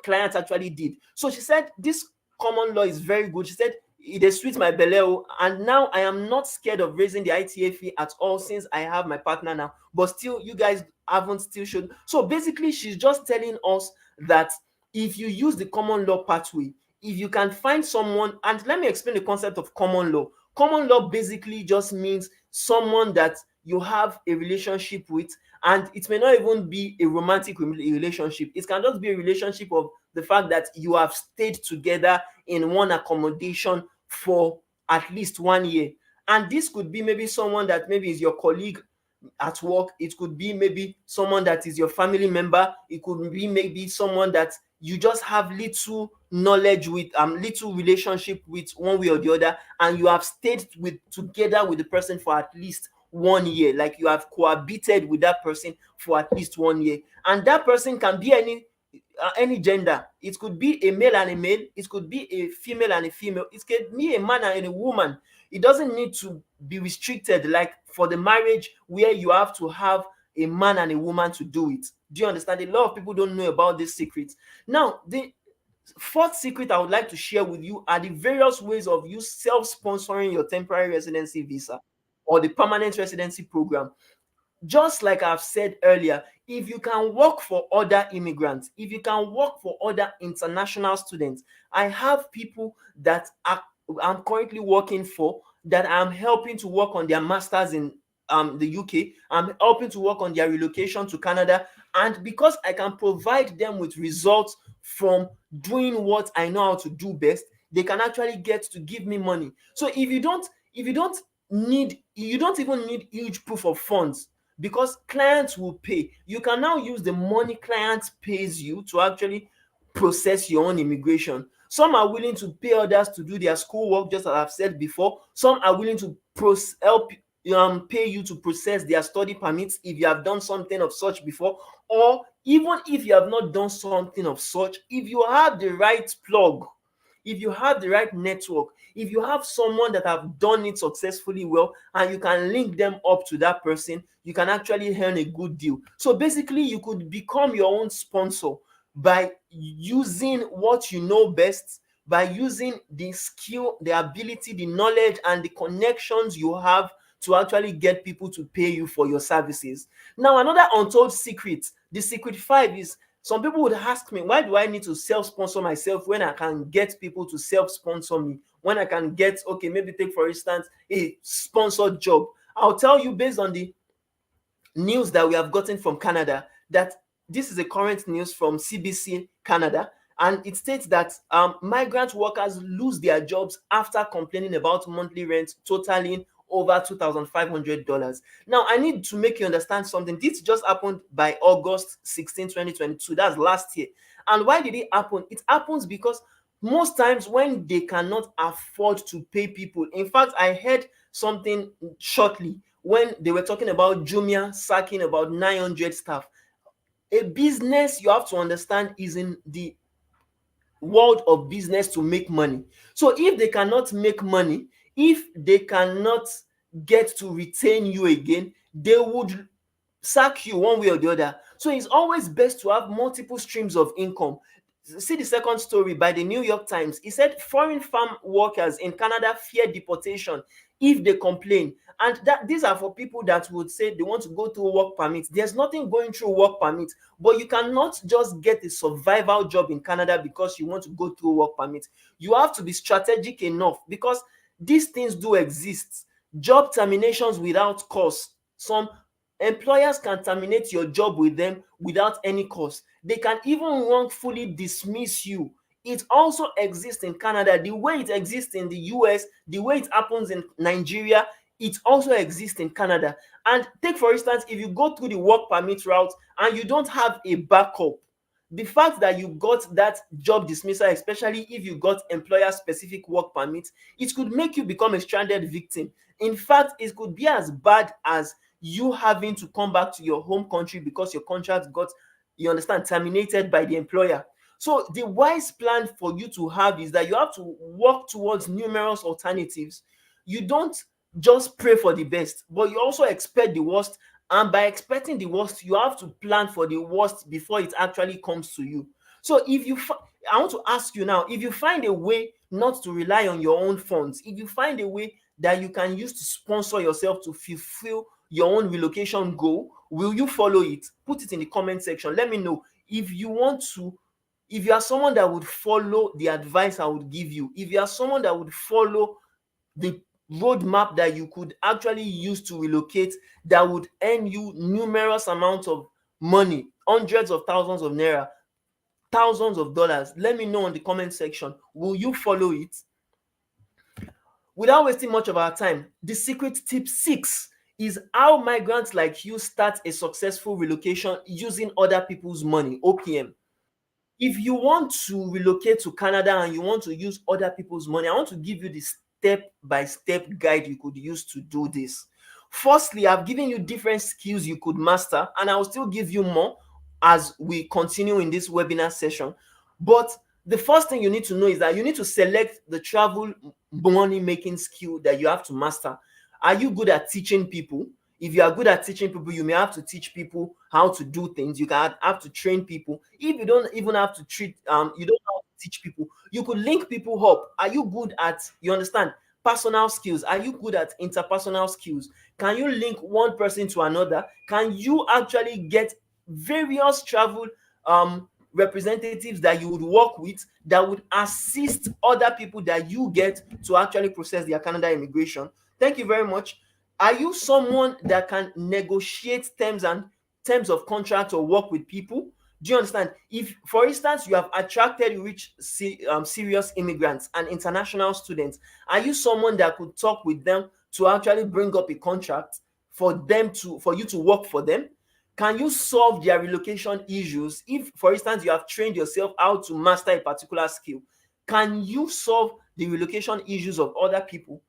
client actually did. So she said this common law is very good. She said it is sweet my belly, and now I am not scared of raising the ITA fee at all since I have my partner now. But still, you guys haven't still shown. So basically, she's just telling us that if you use the common law pathway, if you can find someone, and let me explain the concept of common law. Common law basically just means someone that you have a relationship with, and it may not even be a romantic relationship. It can just be a relationship of the fact that you have stayed together in one accommodation for at least 1 year. And this could be maybe someone that maybe is your colleague at work. It could be maybe someone that is your family member. It could be maybe someone that you just have little knowledge with, little relationship with, one way or the other, and you have stayed with together with the person for at least 1 year. Like you have cohabited with that person for at least 1 year, and that person can be any gender. It could be a male and a male. It could be a female and a female. It could be a man and a woman. It doesn't need to be restricted like for the marriage where you have to have a man and a woman to do it. Do you understand? A lot of people don't know about this secret. Now, the fourth secret I would like to share with you are the various ways of you self-sponsoring your temporary residency visa or the permanent residency program. Just like I've said earlier, if you can work for other immigrants, if you can work for other international students, I have people that I'm currently working for that I'm helping to work on their masters in the UK. I'm helping to work on their relocation to Canada. And because I can provide them with results from doing what I know how to do best, they can actually get to give me money. So you don't even need huge proof of funds, because clients will pay. You can now use the money clients pays you to actually process your own immigration. Some are willing to pay others to do their schoolwork, just as I've said before. Some are willing to help pay you to process their study permits if you have done something of such before. Or even if you have not done something of such, if you have the right plug, if you have the right network, if you have someone that have done it successfully well, and you can link them up to that person, you can actually earn a good deal. So basically, you could become your own sponsor by using what you know best, by using the skill, the ability, the knowledge, and the connections you have to actually get people to pay you for your services. Now, another untold secret, the secret 5, is some people would ask me, why do I need to self-sponsor myself when I can get people to self-sponsor me? When I can get, okay, maybe take for instance a sponsored job. I'll tell you, based on the news that we have gotten from Canada, that this is a current news from CBC Canada, and it states that migrant workers lose their jobs after complaining about monthly rent totaling over $2,500. Now, I need to make you understand something. This just happened by August 16, 2022. That's last year. And why did it happen? It happens because most times when they cannot afford to pay people. In fact, I heard something shortly when they were talking about Jumia sacking about 900 staff. A business, you have to understand, is in the world of business to make money. So if they cannot make money, if they cannot get to retain you again, they would sack you one way or the other. So it's always best to have multiple streams of income. See the second story by the New York Times. It said foreign farm workers in Canada fear deportation if they complain. And that these are for people that would say they want to go through work permit. There's nothing going through work permit, but you cannot just get a survival job in Canada because you want to go through work permit. You have to be strategic enough, because these things do exist. Job terminations without cause. Some employers can terminate your job with them without any cause. They can even wrongfully dismiss you. It also exists in Canada. The way it exists in the US, the way it happens in Nigeria, it also exists in Canada. And take for instance, if you go through the work permit route and you don't have a backup, the fact that you got that job dismissal, especially if you got employer specific work permit, it could make you become a stranded victim. In fact, it could be as bad as you having to come back to your home country because your contract got, you understand, terminated by the employer. So the wise plan for you to have is that you have to work towards numerous alternatives. You don't just pray for the best, but you also expect the worst. And by expecting the worst, you have to plan for the worst before it actually comes to you. So I want to ask you now, if you find a way not to rely on your own funds, if you find a way that you can use to sponsor yourself to fulfill your own relocation goal, will you follow it? Put it in the comment section. Let me know if you want to. If you are someone that would follow the advice I would give you, if you are someone that would follow the roadmap that you could actually use to relocate, that would earn you numerous amounts of money, hundreds of thousands of naira, thousands of dollars, let me know in the comment section. Will you follow it? Without wasting much of our time, the secret tip 6 is how migrants like you start a successful relocation using other people's money, OPM. If you want to relocate to Canada and you want to use other people's money, I want to give you the step-by-step guide you could use to do this. Firstly, I've given you different skills you could master, and I will still give you more as we continue in this webinar session. But the first thing you need to know is that you need to select the travel money making skill that you have to master. Are you good at teaching people? If you are good at teaching people, you may have to teach people how to do things. You can have to train people. If you don't even have to you don't have to teach people, you could link people up. Are you good at, you understand, personal skills? Are you good at interpersonal skills? Can you link one person to another? Can you actually get various travel representatives that you would work with that would assist other people that you get to actually process their Canada immigration? Thank you very much. Are you someone that can negotiate terms of contract or work with people? Do you understand? If, for instance, you have attracted rich, serious immigrants and international students, are you someone that could talk with them to actually bring up a contract for you to work for them? Can you solve their relocation issues? If, for instance, you have trained yourself how to master a particular skill, can you solve the relocation issues of other people?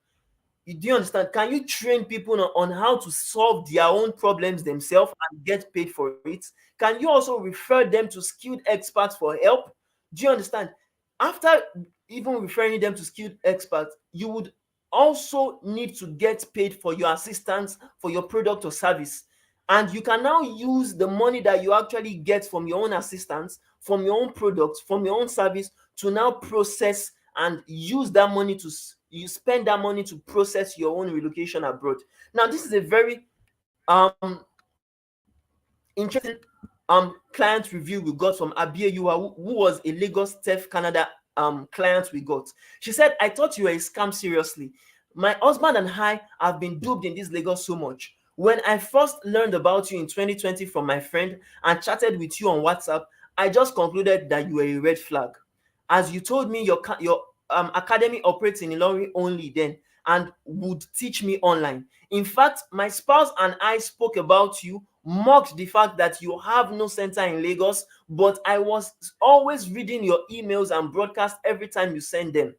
Do you understand? Can you train people on how to solve their own problems themselves and get paid for it? Can you also refer them to skilled experts for help? Do you understand? After even referring them to skilled experts, you would also need to get paid for your assistance for your product or service. And you can now use the money that you actually get from your own assistance, from your own products, from your own service, to now process and use that money to you spend that money to process your own relocation abroad. Now, this is a very interesting client review we got from Abia Yua, who was a Lagos TEF Canada client we got. She said, I thought you were a scam, seriously. My husband and I have been duped in this Lagos so much. When I first learned about you in 2020 from my friend and chatted with you on WhatsApp, I just concluded that you were a red flag. As you told me, your academy operates in Ilorin only then and would teach me online. In fact, my spouse and I spoke about you, mocked the fact that you have no center in Lagos, but I was always reading your emails and broadcasts every time you send them.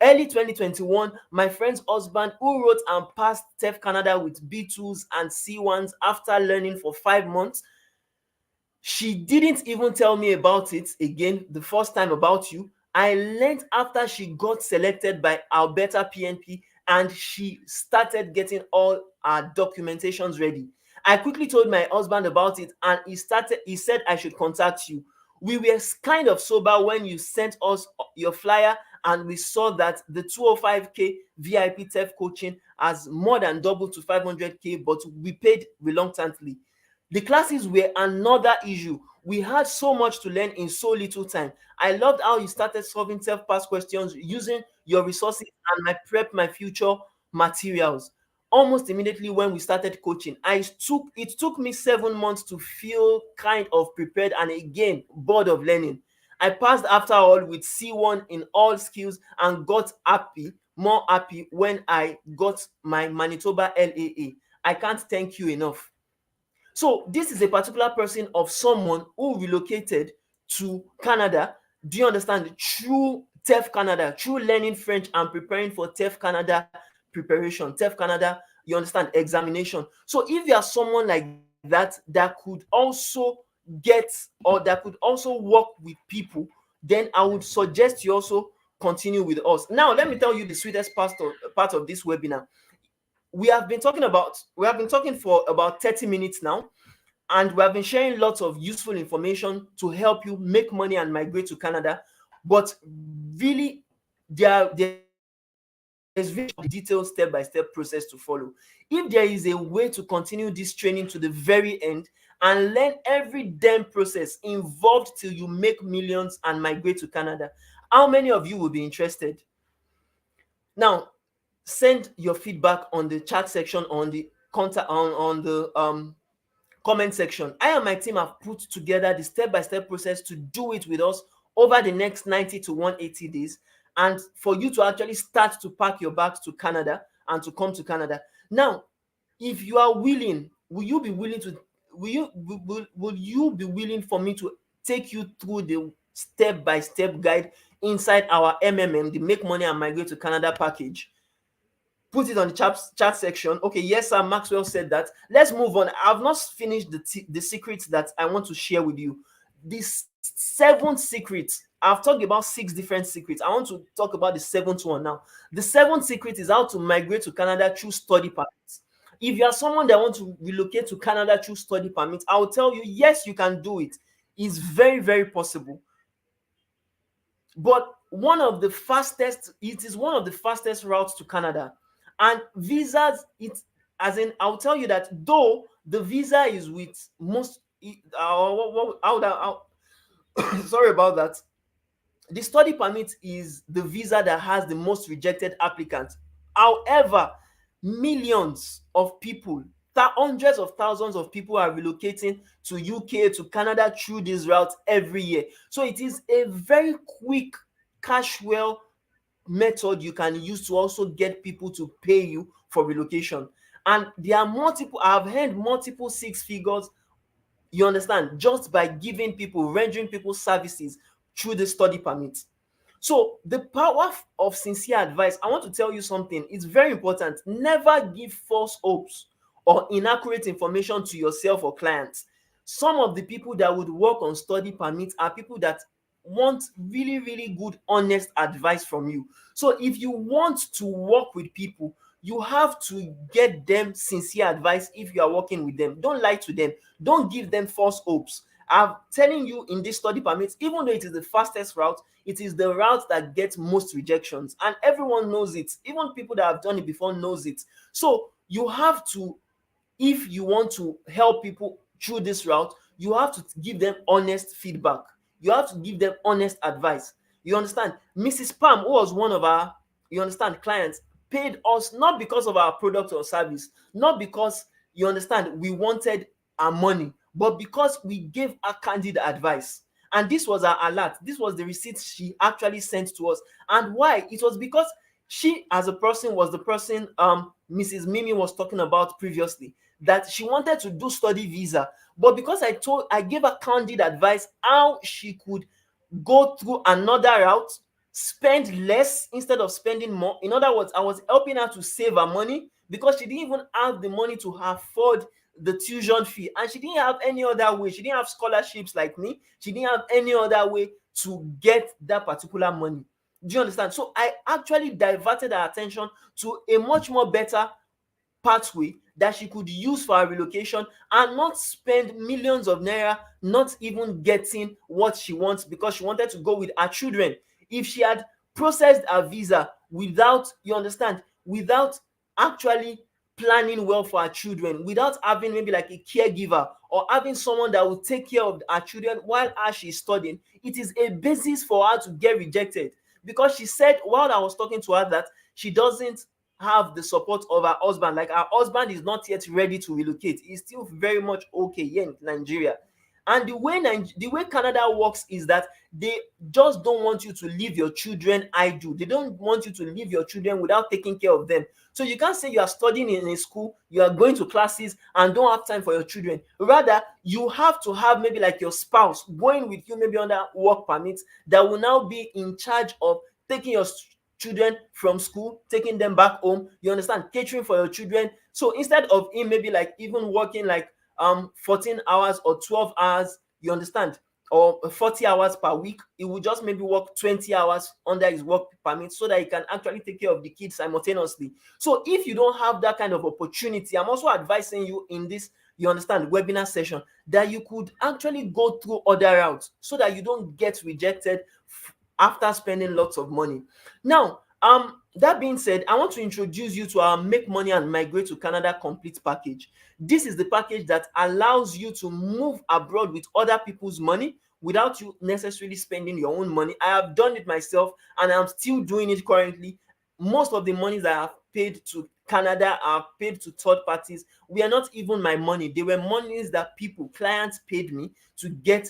Early 2021, my friend's husband, who wrote and passed TEF Canada with B2s and C1s after learning for 5 months, she didn't even tell me about it again the first time about you. I learned after she got selected by Alberta PNP and she started getting all her documentations ready. I quickly told my husband about it and he said I should contact you. We were kind of sober when you sent us your flyer and we saw that the 205K VIP TEF coaching has more than doubled to 500K, but we paid reluctantly. The classes were another issue. We had so much to learn in so little time. I loved how you started solving self-past questions using your resources and my prep my future materials. Almost immediately when we started coaching, it took me 7 months to feel kind of prepared and again bored of learning. I passed after all with C1 in all skills and got more happy when I got my Manitoba LAA. I can't thank you enough. So this is a particular person of someone who relocated to Canada. Do you understand? Through TEF Canada, through learning French and preparing for TEF Canada preparation, TEF Canada, you understand, examination. So if you are someone like that could also get or that could also work with people, then I would suggest you also continue with us. Now, let me tell you the sweetest part of this webinar. We have been talking for about 30 minutes now, and we have been sharing lots of useful information to help you make money and migrate to Canada. But really, there's very detailed step-by-step process to follow. If there is a way to continue this training to the very end and learn every damn process involved till you make millions and migrate to Canada, how many of you will be interested? Now, send your feedback on the chat section, on the contact on the comment section. I and my team have put together the step-by-step process to do it with us over the next 90 to 180 days, and for you to actually start to pack your bags to Canada and to come to Canada. Now, if you are willing, will you be willing to will you be willing for me to take you through the step-by-step guide inside our M.M.M, the Make Money and Migrate to Canada package? Put it on the chat section. Okay, yes, sir, Maxwell said that. Let's move on. I've not finished the secrets that I want to share with you. These 7 secrets. I've talked about 6 different secrets. I want to talk about the 7th one now. The 7th secret is how to migrate to Canada through study permits. If you are someone that wants to relocate to Canada through study permits, I will tell you, yes, you can do it. It's very, very possible. But it is one of the fastest routes to Canada. And visas, I'll tell you that though the visa is with most, sorry about that. The study permit is the visa that has the most rejected applicants. However, millions of people, hundreds of thousands of people are relocating to UK, to Canada through this route every year. So it is a very quick cash well method you can use to also get people to pay you for relocation. And there are multiple, I've heard multiple six figures, you understand, just by giving people, rendering people services through the study permit. So the power of sincere advice, I want to tell you something. It's very important. Never give false hopes or inaccurate information to yourself or clients. Some of the people that would work on study permits are people that want really, really good, honest advice from you. So if you want to work with people, you have to get them sincere advice. If you are working with them, don't lie to them. Don't give them false hopes. I'm telling you, in this study permit, even though it is the fastest route, it is the route that gets most rejections, and everyone knows it. Even people that have done it before knows it. So you have to, if you want to help people through this route, you have to give them honest feedback. You have to give them honest advice. You understand? Mrs. Pam, who was one of our, you understand, clients, paid us not because of our product or service, not because, you understand, we wanted our money, but because we gave her candid advice. And this was our alert. This was the receipt she actually sent to us. And why? It was because she, as a person, was the person Mrs. Mimi was talking about previously, that she wanted to do study visa. But because I gave her candid advice how she could go through another route, spend less instead of spending more. In other words, I was helping her to save her money because she didn't even have the money to afford the tuition fee, and she didn't have any other way. She didn't have scholarships like me. She didn't have any other way to get that particular money. Do you understand? So I actually diverted her attention to a much more better pathway that she could use for her relocation and not spend millions of naira not even getting what she wants because she wanted to go with her children. If she had processed her visa without, you understand, without actually planning well for her children, without having maybe like a caregiver or having someone that will take care of her children while she's studying, it is a basis for her to get rejected. Because she said while I was talking to her that she doesn't have the support of her husband. Like, her husband is not yet ready to relocate. He's still very much okay here in Nigeria. And the way Canada works is that they just don't want you to leave your children idle. They don't want you to leave your children without taking care of them. So you can't say you are studying in a school, you are going to classes and don't have time for your children. Rather, you have to have maybe like your spouse going with you, maybe under work permits, that will now be in charge of taking your children from school, taking them back home, you understand, catering for your children. So instead of him maybe like even working like 14 hours or 12 hours, you understand, or 40 hours per week, he will just maybe work 20 hours under his work permit so that he can actually take care of the kids simultaneously. So if you don't have that kind of opportunity, I'm also advising you in this, you understand, webinar session, that you could actually go through other routes so that you don't get rejected after spending lots of money. Now, that being said, I want to introduce you to our Make Money and Migrate to Canada complete package. This is the package that allows you to move abroad with other people's money without you necessarily spending your own money. I have done it myself and I'm still doing it currently. Most of the monies that I have paid to Canada are paid to third parties. We are not even my money. They were monies that people, clients paid me to get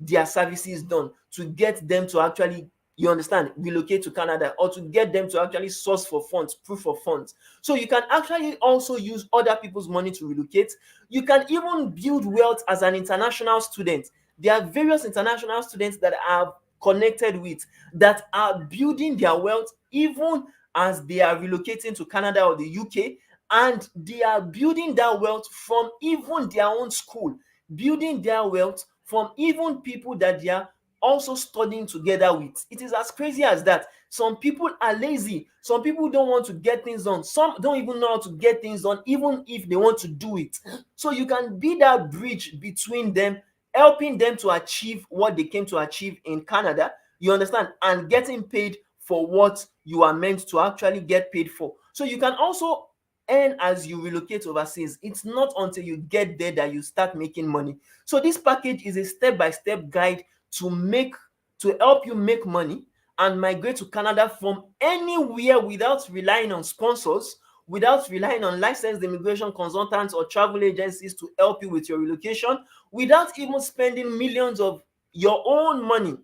their services done, to get them to actually, you understand, relocate to Canada, or to get them to actually source for funds, proof of funds. So you can actually also use other people's money to relocate. You can even build wealth as an international student. There are various international students that are connected with that are building their wealth even as they are relocating to Canada or the UK, and they are building that wealth from even their own school, building their wealth from even people that they are also studying together with. It is as crazy as that. Some people are lazy. Some people don't want to get things done. Some don't even know how to get things done, even if they want to do it. So you can be that bridge between them, helping them to achieve what they came to achieve in Canada, you understand, and getting paid for what you are meant to actually get paid for. So you can also earn as you relocate overseas. It's not until you get there that you start making money. So this package is a step-by-step guide to help you make money and migrate to Canada from anywhere without relying on sponsors, without relying on licensed immigration consultants or travel agencies to help you with your relocation, without even spending millions of your own money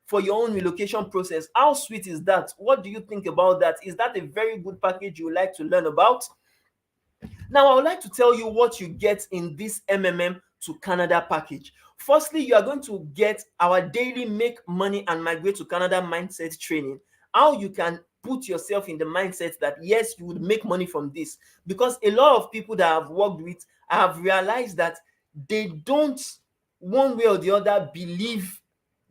for your own relocation process. How sweet is that? What do you think about that? Is that a very good package you would like to learn about? Now, I would like to tell you what you get in this M.M.M to Canada package. Firstly, you are going to get our daily Make Money and Migrate to Canada mindset training. How you can put yourself in the mindset that yes, you would make money from this. Because a lot of people that I've worked with, I have realized that they don't, one way or the other, believe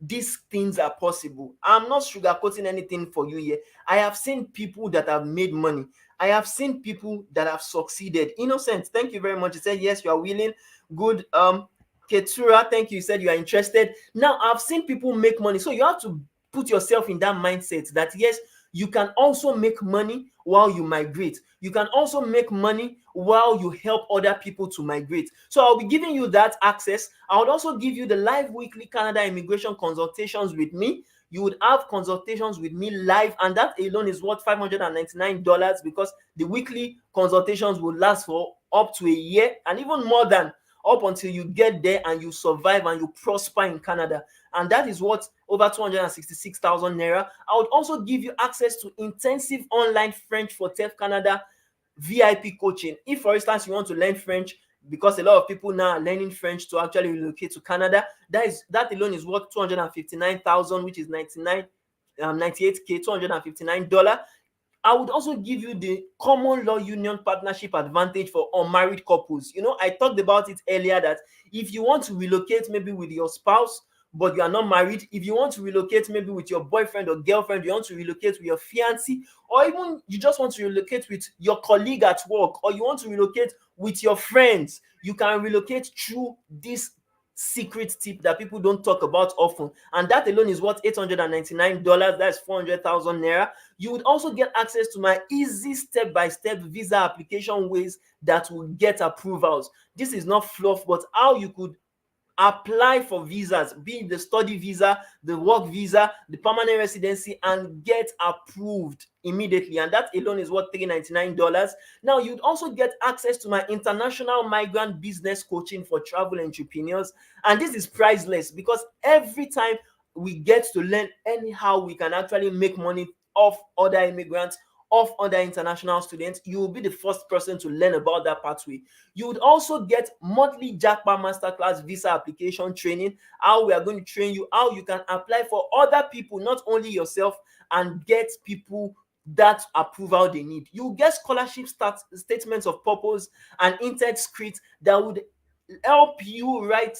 these things are possible. I'm not sugarcoating anything for you here. I have seen people that have made money. I have seen people that have succeeded. Innocent, thank you very much. You said yes, you are willing. Good. Ketura, thank you. You said you are interested. Now, I've seen people make money. So you have to put yourself in that mindset that yes, you can also make money while you migrate. You can also make money while you help other people to migrate. So I'll be giving you that access. I would also give you the live weekly Canada immigration consultations with me. You would have consultations with me live, and that alone is worth $599 because the weekly consultations will last for up to a year and even more than, up until you get there and you survive and you prosper in Canada. And that is what over 266,000 naira. I would also give you access to intensive online French for TEF Canada VIP coaching. If, for instance, you want to learn French, because a lot of people now are learning French to actually relocate to Canada, that alone is worth 259,000, which is 98K, $259. I would also give you the common law union partnership advantage for unmarried couples. I talked about it earlier that if you want to relocate maybe with your spouse, but you are not married, if you want to relocate maybe with your boyfriend or girlfriend, you want to relocate with your fiancé, or even you just want to relocate with your colleague at work, or you want to relocate with your friends, you can relocate through this secret tip that people don't talk about often, and that alone is worth $899. That's 400,000 naira. You would also get access to my easy step-by-step visa application ways that will get approvals. This is not fluff, but how you could apply for visas, be it the study visa, the work visa, the permanent residency, and get approved immediately. And that alone is worth $399. Now, you'd also get access to my international migrant business coaching for travel entrepreneurs. And this is priceless because every time we get to learn anyhow we can actually make money off other immigrants, of other international students, you will be the first person to learn about that pathway. You would also get monthly Jackpot Masterclass visa application training, how we are going to train you, how you can apply for other people, not only yourself, and get people that approval they need. You get scholarship statements of purpose and intent scripts that would help you write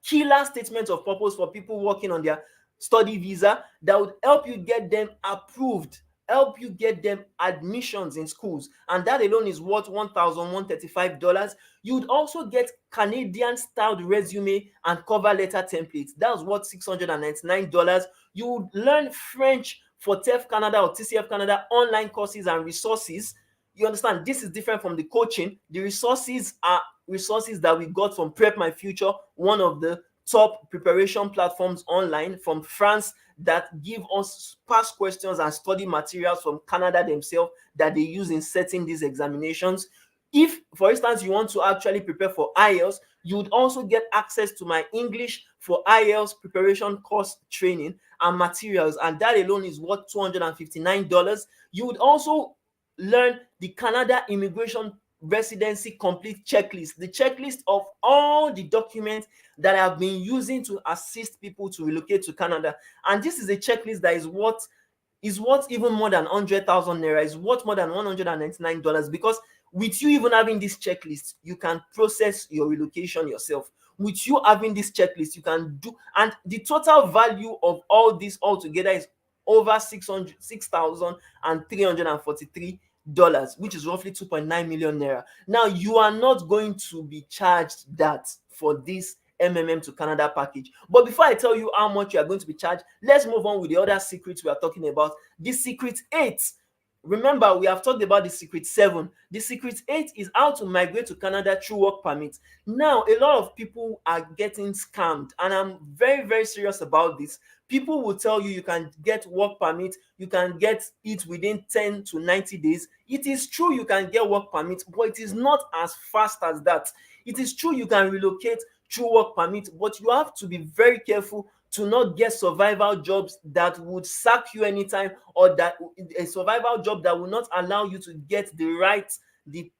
killer statements of purpose for people working on their study visa that would help you get them approved, help you get them admissions in schools, and that alone is worth $1,135. You would also get Canadian styled resume and cover letter templates. That was worth $699. You would learn French for TEF Canada or TCF Canada online courses and resources. You understand, this is different from the coaching. The resources are resources that we got from Prep My Future, one of the top preparation platforms online from France, that give us past questions and study materials from Canada themselves that they use in setting these examinations. If, for instance, you want to actually prepare for IELTS, you would also get access to my English for IELTS preparation course training and materials, and that alone is worth $259. You would also learn the Canada Immigration Residency Complete Checklist, the checklist of all the documents that I've been using to assist people to relocate to Canada. And this is a checklist that is worth even more than 100,000 naira, is worth more than $199, because with you even having this checklist, you can process your relocation yourself. With you having this checklist, you can do, and the total value of all this altogether is over $6,343, which is roughly 2.9 million naira. Now, you are not going to be charged that for this M.M.M to Canada package. But before I tell you how much you are going to be charged, let's move on with the other secrets we are talking about. The secret 8, Remember, we have talked about the secret 7. The secret 8 is how to migrate to Canada through work permit. Now, a lot of people are getting scammed, and I'm very, very serious about this. People will tell you can get work permit, you can get it within 10 to 90 days. It is true you can get work permit, but it is not as fast as that. It is true you can relocate through work permit, but you have to be very careful to not get survival jobs that would sack you anytime, or that a survival job that will not allow you to get the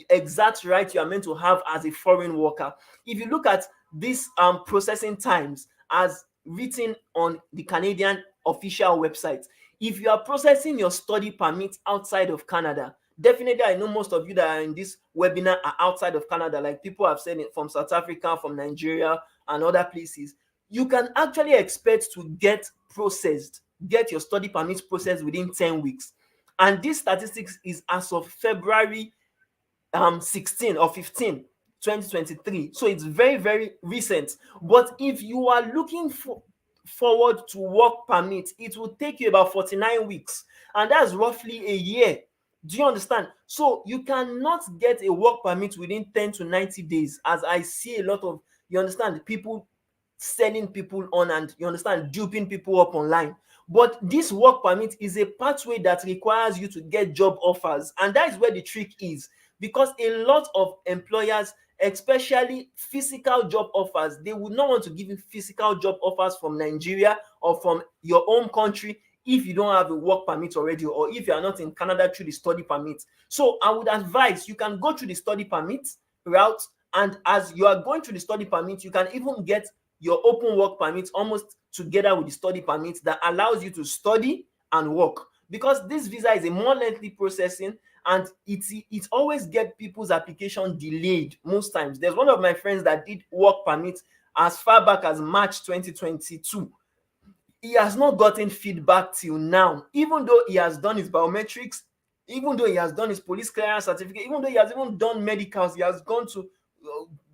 exact right you are meant to have as a foreign worker. If you look at this processing times as written on the Canadian official website, if you are processing your study permit outside of Canada, definitely I know most of you that are in this webinar are outside of Canada, like people have said it from South Africa, from Nigeria and other places. You can actually expect to get your study permit processed within 10 weeks. And this statistics is as of February 16 or 15, 2023. So it's very, very recent. But if you are looking forward to work permit, it will take you about 49 weeks. And that's roughly a year. Do you understand? So you cannot get a work permit within 10 to 90 days, as I see a lot of, you understand, people selling people on, and you understand, duping people up online. But this work permit is a pathway that requires you to get job offers, and that is where the trick is, because a lot of employers, especially physical job offers, they would not want to give you physical job offers from Nigeria or from your home country if you don't have a work permit already, or if you are not in Canada through the study permit. So I would advise you can go through the study permit route, and as you are going through the study permit, you can even get your open work permit almost together with the study permit that allows you to study and work, because this visa is a more lengthy processing, and it always get people's application delayed most times. There's one of my friends that did work permit as far back as March 2022. He has not gotten feedback till now, even though he has done his biometrics, even though he has done his police clearance certificate, even though he has even done medicals, he has gone to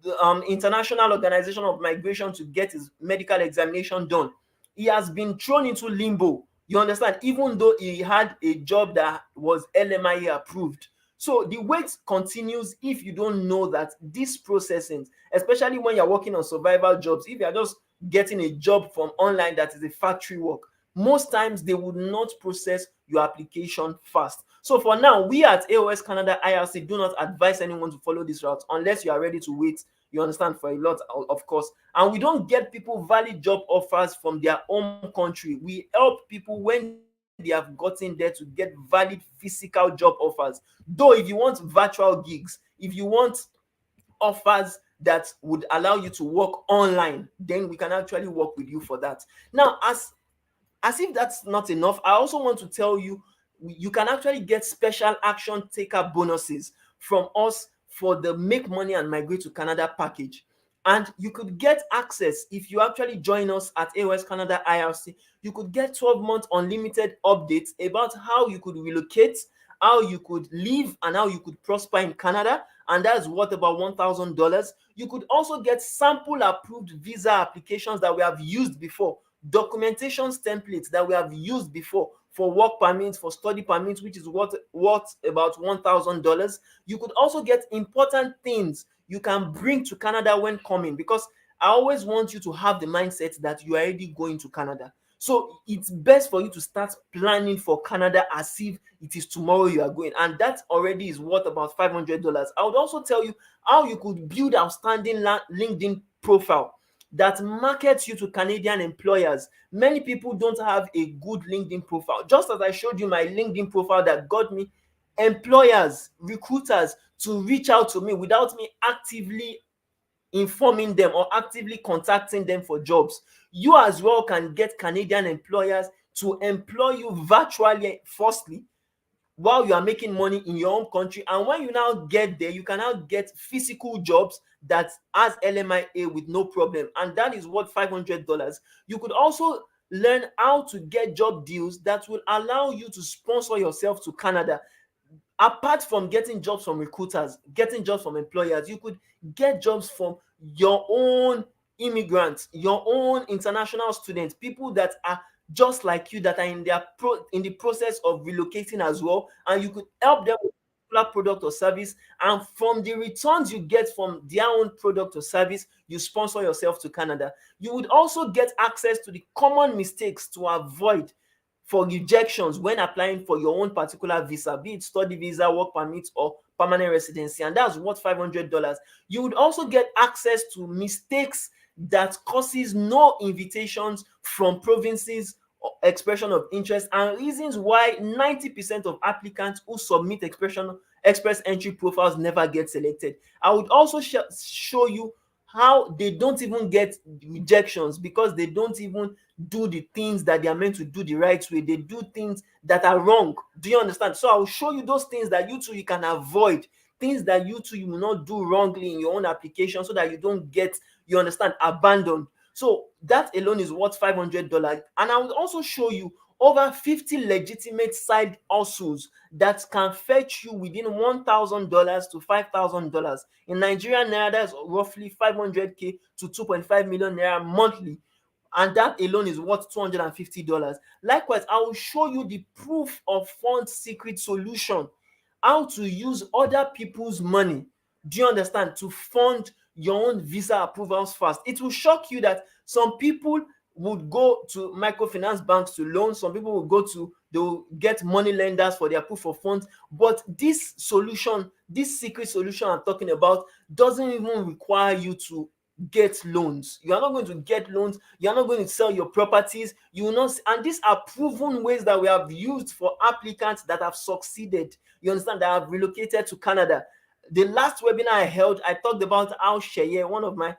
the International Organization of Migration to get his medical examination done. He has been thrown into limbo, you understand, even though he had a job that was LMIA approved. So the wait continues if you don't know that this processing, especially when you're working on survival jobs, if you're just getting a job from online that is a factory work, most times they would not process your application fast. So for now, we at A.O.S Canada IRC do not advise anyone to follow this route unless you are ready to wait, you understand, for a lot, of course. And we don't get people valid job offers from their home country. We help people when they have gotten there to get valid physical job offers. Though if you want virtual gigs, if you want offers that would allow you to work online, then we can actually work with you for that. Now, as if that's not enough, I also want to tell you, you can actually get special action taker bonuses from us for the Make Money and Migrate to Canada package. And you could get access if you actually join us at A.O.S Canada IRC. You could get 12-month unlimited updates about how you could relocate, how you could live, and how you could prosper in Canada, and that's worth about $1,000. You could also get sample approved visa applications that we have used before, documentations templates that we have used before for work permits, for study permits, which is worth about $1,000. You could also get important things you can bring to Canada when coming, because I always want you to have the mindset that you are already going to Canada. So it's best for you to start planning for Canada as if it is tomorrow you are going, and that already is worth about $500. I would also tell you how you could build outstanding LinkedIn profile that markets you to Canadian employers. Many people don't have a good LinkedIn profile. Just as I showed you my LinkedIn profile that got me employers, recruiters to reach out to me without me actively informing them or actively contacting them for jobs. You as well can get Canadian employers to employ you virtually, firstly, while you are making money in your own country. And when you now get there, you can now get physical jobs that has LMIA with no problem, and that is worth $500. You could also learn how to get job deals that will allow you to sponsor yourself to Canada. Apart from getting jobs from recruiters, getting jobs from employers, you could get jobs from your own immigrants, your own international students, people that are just like you that are in the process of relocating as well, and you could help them with a particular product or service, and from the returns you get from their own product or service, you sponsor yourself to Canada. You would also get access to the common mistakes to avoid for rejections when applying for your own particular visa, be it study visa, work permit, or permanent residency, and that's worth $500. You would also get access to mistakes that causes no invitations from provinces or expression of interest, and reasons why 90% of applicants who submit express entry profiles never get selected. I would also show you how they don't even get rejections because they don't even do the things that they are meant to do the right way. They do things that are wrong. Do you understand? So I'll show you those things that you can avoid, things that you will not do wrongly in your own application, so that you don't get, you understand, abandoned. So that alone is worth $500. And I will also show you over 50 legitimate side hustles that can fetch you within $1,000 to $5,000. In Nigerian naira, that's roughly 500k to 2.5 million naira monthly, and that alone is worth $250. Likewise, I will show you the proof of funds secret solution, how to use other people's money, do you understand, to fund your own visa approvals fast. It will shock you that some people would go to microfinance banks to loan, some people will go to, they will get money lenders for their proof of funds, but this solution, this secret solution I'm talking about, doesn't even require you to get loans. You are not going to get loans, you are not going to sell your properties, you will not, and these are proven ways that we have used for applicants that have succeeded, you understand, that have relocated to Canada. The last webinar I held, I talked about how Sheye, one of my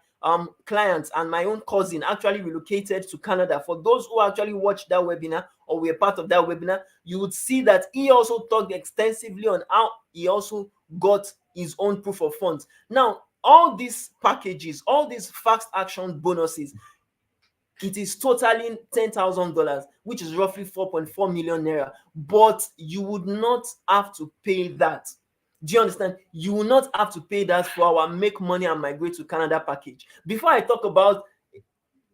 clients, and my own cousin actually relocated to Canada. For those who actually watched that webinar or were part of that webinar, you would see that he also talked extensively on how he also got his own proof of funds. Now, all these packages, all these fast action bonuses, it is totaling $10,000, which is roughly 4.4 million naira. But you would not have to pay that. Do you understand? You will not have to pay that for our Make Money and Migrate to Canada package. Before I talk about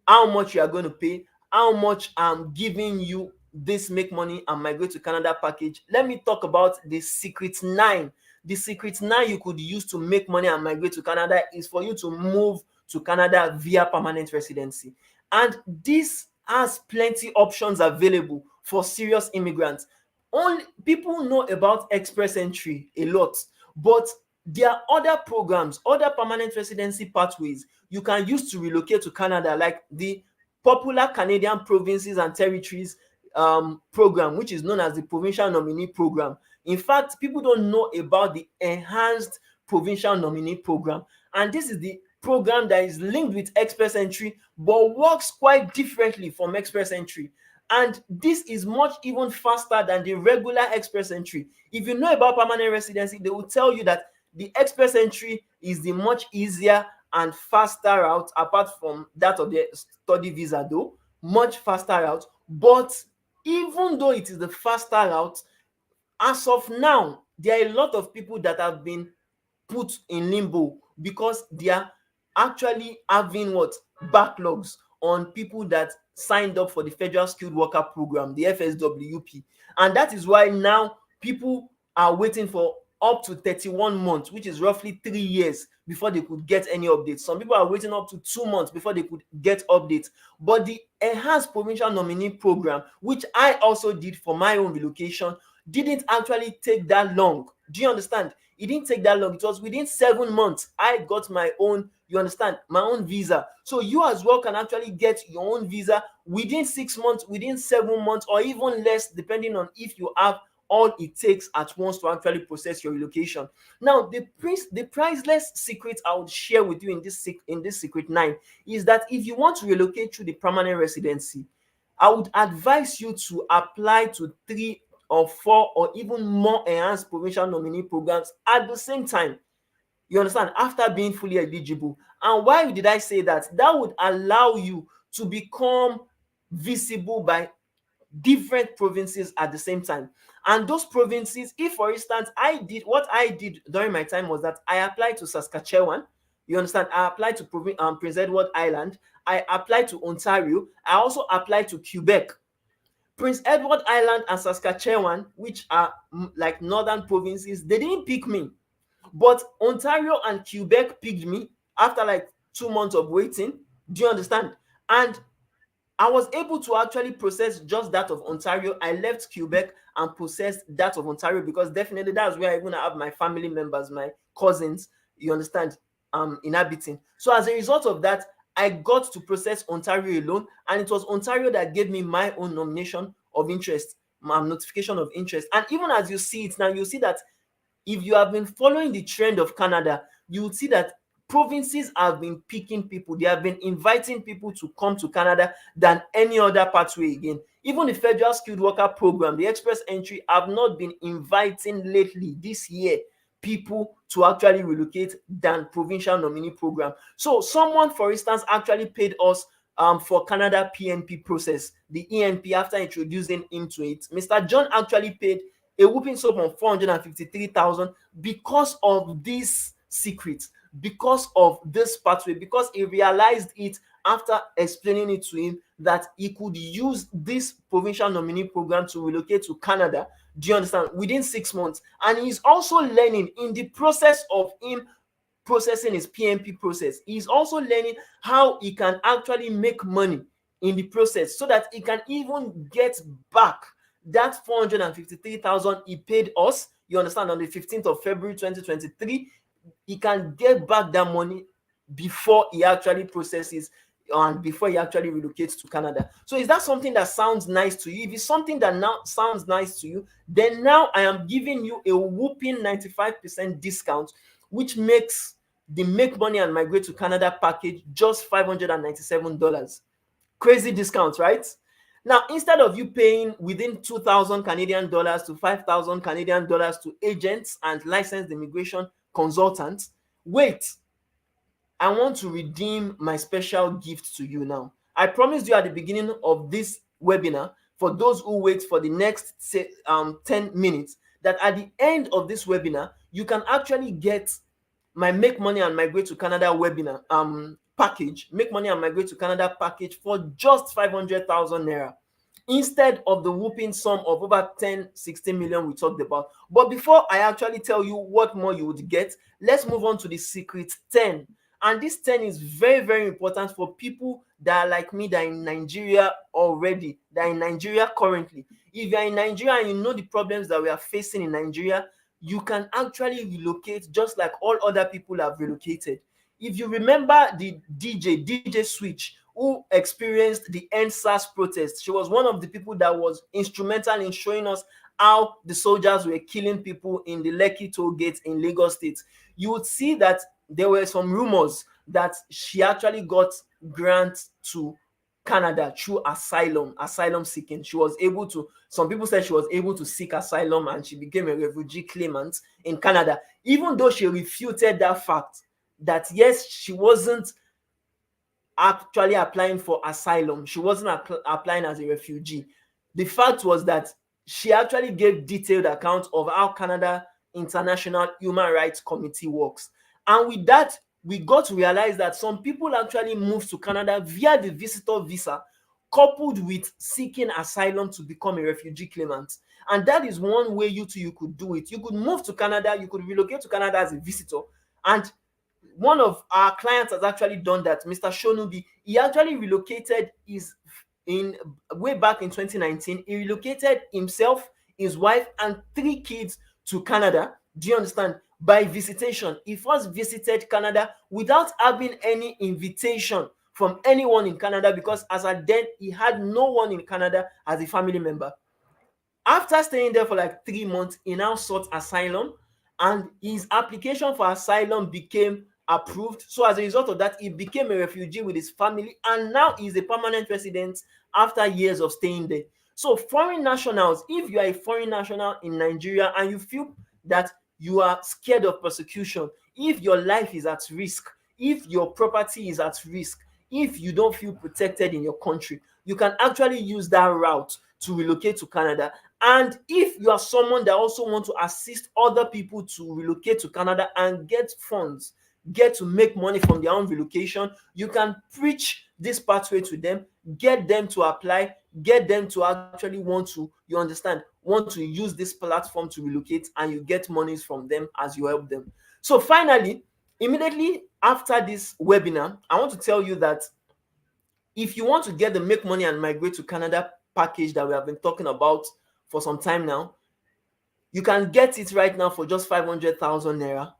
how much you are going to pay, how much I'm giving you this Make Money and Migrate to Canada package, let me talk about the secret 9. The secret 9 you could use to make money and migrate to Canada is for you to move to Canada via permanent residency. And this has plenty options available for serious immigrants. Only people know about express entry a lot, but there are other programs, other permanent residency pathways you can use to relocate to Canada, like the popular Canadian Provinces and Territories program, which is known as the Provincial Nominee Program. In fact, people don't know about the Enhanced Provincial Nominee Program, and this is the program that is linked with express entry but works quite differently from express entry. And this is much even faster than the regular express entry. If you know about permanent residency, they will tell you that the express entry is the much easier and faster route, apart from that of the study visa, though much faster route. But even though it is the faster route, as of now, there are a lot of people that have been put in limbo because they are actually having what, backlogs on people that signed up for the Federal Skilled Worker Program, the FSWP. And that is why now people are waiting for up to 31 months, which is roughly 3 years, before they could get any updates. Some people are waiting up to 2 months before they could get updates. But the Enhanced Provincial Nominee Program, which I also did for my own relocation, didn't actually take that long. Do you understand? It didn't take that long. It was within 7 months I got my own, you understand, my own visa. So you as well can actually get your own visa within 6 months, within 7 months, or even less, depending on if you have all it takes at once to actually process your relocation. Now, the priceless secret I would share with you in this secret 9 is that if you want to relocate through the permanent residency, I would advise you to apply to 3 or 4 or even more enhanced provincial nominee programs at the same time. You understand? After being fully eligible. And why did I say that? That would allow you to become visible by different provinces at the same time. And those provinces, if for instance what I did during my time was that I applied to Saskatchewan. You understand? I applied to Prince Edward Island. I applied to Ontario. I also applied to Quebec. Prince Edward Island and Saskatchewan, which are like northern provinces, they didn't pick me. But Ontario and Quebec picked me after like 2 months of waiting. Do you understand? And I was able to actually process just that of Ontario. I left Quebec and processed that of Ontario because definitely that's where I even have my family members, my cousins, you understand, inhabiting. So as a result of that, I got to process Ontario alone, and it was Ontario that gave me my own nomination of interest, my notification of interest. And even as you see it now, you see that if you have been following the trend of Canada, you will see that provinces have been picking people. They have been inviting people to come to Canada than any other pathway again. Even the federal skilled worker program, the express entry, have not been inviting lately this year people to actually relocate than provincial nominee program. So someone, for instance, actually paid us for Canada PNP process, the ENP, after introducing into it. Mr. John actually paid a whooping sum of 453,000 because of this secret, because of this pathway, because he realized it after explaining it to him that he could use this provincial nominee program to relocate to Canada. Do you understand? Within 6 months. And he's also learning in the process of him processing his PNP process. He's also learning how he can actually make money in the process so that he can even get back that 453,000 he paid us, you understand, on the 15th of February 2023. He can get back that money before he actually processes and before he actually relocates to Canada. So is that something that sounds nice to you? If it's something that now sounds nice to you, then now I am giving you a whooping 95% discount, which makes the Make Money and Migrate to Canada package just $597. Crazy discount, right? Now, instead of you paying within 2,000 Canadian dollars to 5,000 Canadian dollars to agents and licensed immigration consultants, wait, I want to redeem my special gift to you now. I promised you at the beginning of this webinar, for those who wait for the next 10 minutes, that at the end of this webinar, you can actually get my Make Money and Migrate to Canada webinar package, Make Money and Migrate to Canada package, for just 500,000 naira instead of the whooping sum of over 10-16 million we talked about. But before I actually tell you what more you would get, let's move on to the secret 10. And this 10 is very, very important for people that are like me, that are in Nigeria already, that are in Nigeria currently. If you're in Nigeria and you know the problems that we are facing in Nigeria, you can actually relocate just like all other people have relocated. If you remember the DJ Switch, who experienced the NSAS protest, she was one of the people that was instrumental in showing us how the soldiers were killing people in the Lekki toll gate in Lagos State. You would see that there were some rumors that she actually got grants to Canada through asylum seeking. She was able to, some people said she was able to seek asylum and she became a refugee claimant in Canada, even though she refuted that fact that yes, she wasn't actually applying for asylum. She wasn't applying as a refugee. The fact was that she actually gave detailed accounts of how Canada International Human Rights Committee works. And with that, we got to realize that some people actually moved to Canada via the visitor visa, coupled with seeking asylum to become a refugee claimant. And that is one way you could do it. You could move to Canada, you could relocate to Canada as a visitor. And one of our clients has actually done that, Mr. Shonubi. He actually relocated way back in 2019. He relocated himself, his wife, and 3 kids to Canada. Do you understand? By visitation. He first visited Canada without having any invitation from anyone in Canada, because as at then, he had no one in Canada as a family member. After staying there for like 3 months, he now sought asylum, and his application for asylum became approved. So as a result of that, he became a refugee with his family, and now he's a permanent resident after years of staying there. So foreign nationals, if you are a foreign national in Nigeria and you feel that you are scared of persecution, if your life is at risk, if your property is at risk, if you don't feel protected in your country, you can actually use that route to relocate to Canada. And if you are someone that also wants to assist other people to relocate to Canada and get funds, get to make money from their own relocation, you can preach this pathway to them. get them to apply, get them to actually want to, you understand, want to use this platform to relocate, and you get monies from them as you help them. So finally, immediately after this webinar, I want to tell you that if you want to get the Make Money and Migrate to Canada package that we have been talking about for some time now, you can get it right now for just 500,000 naira.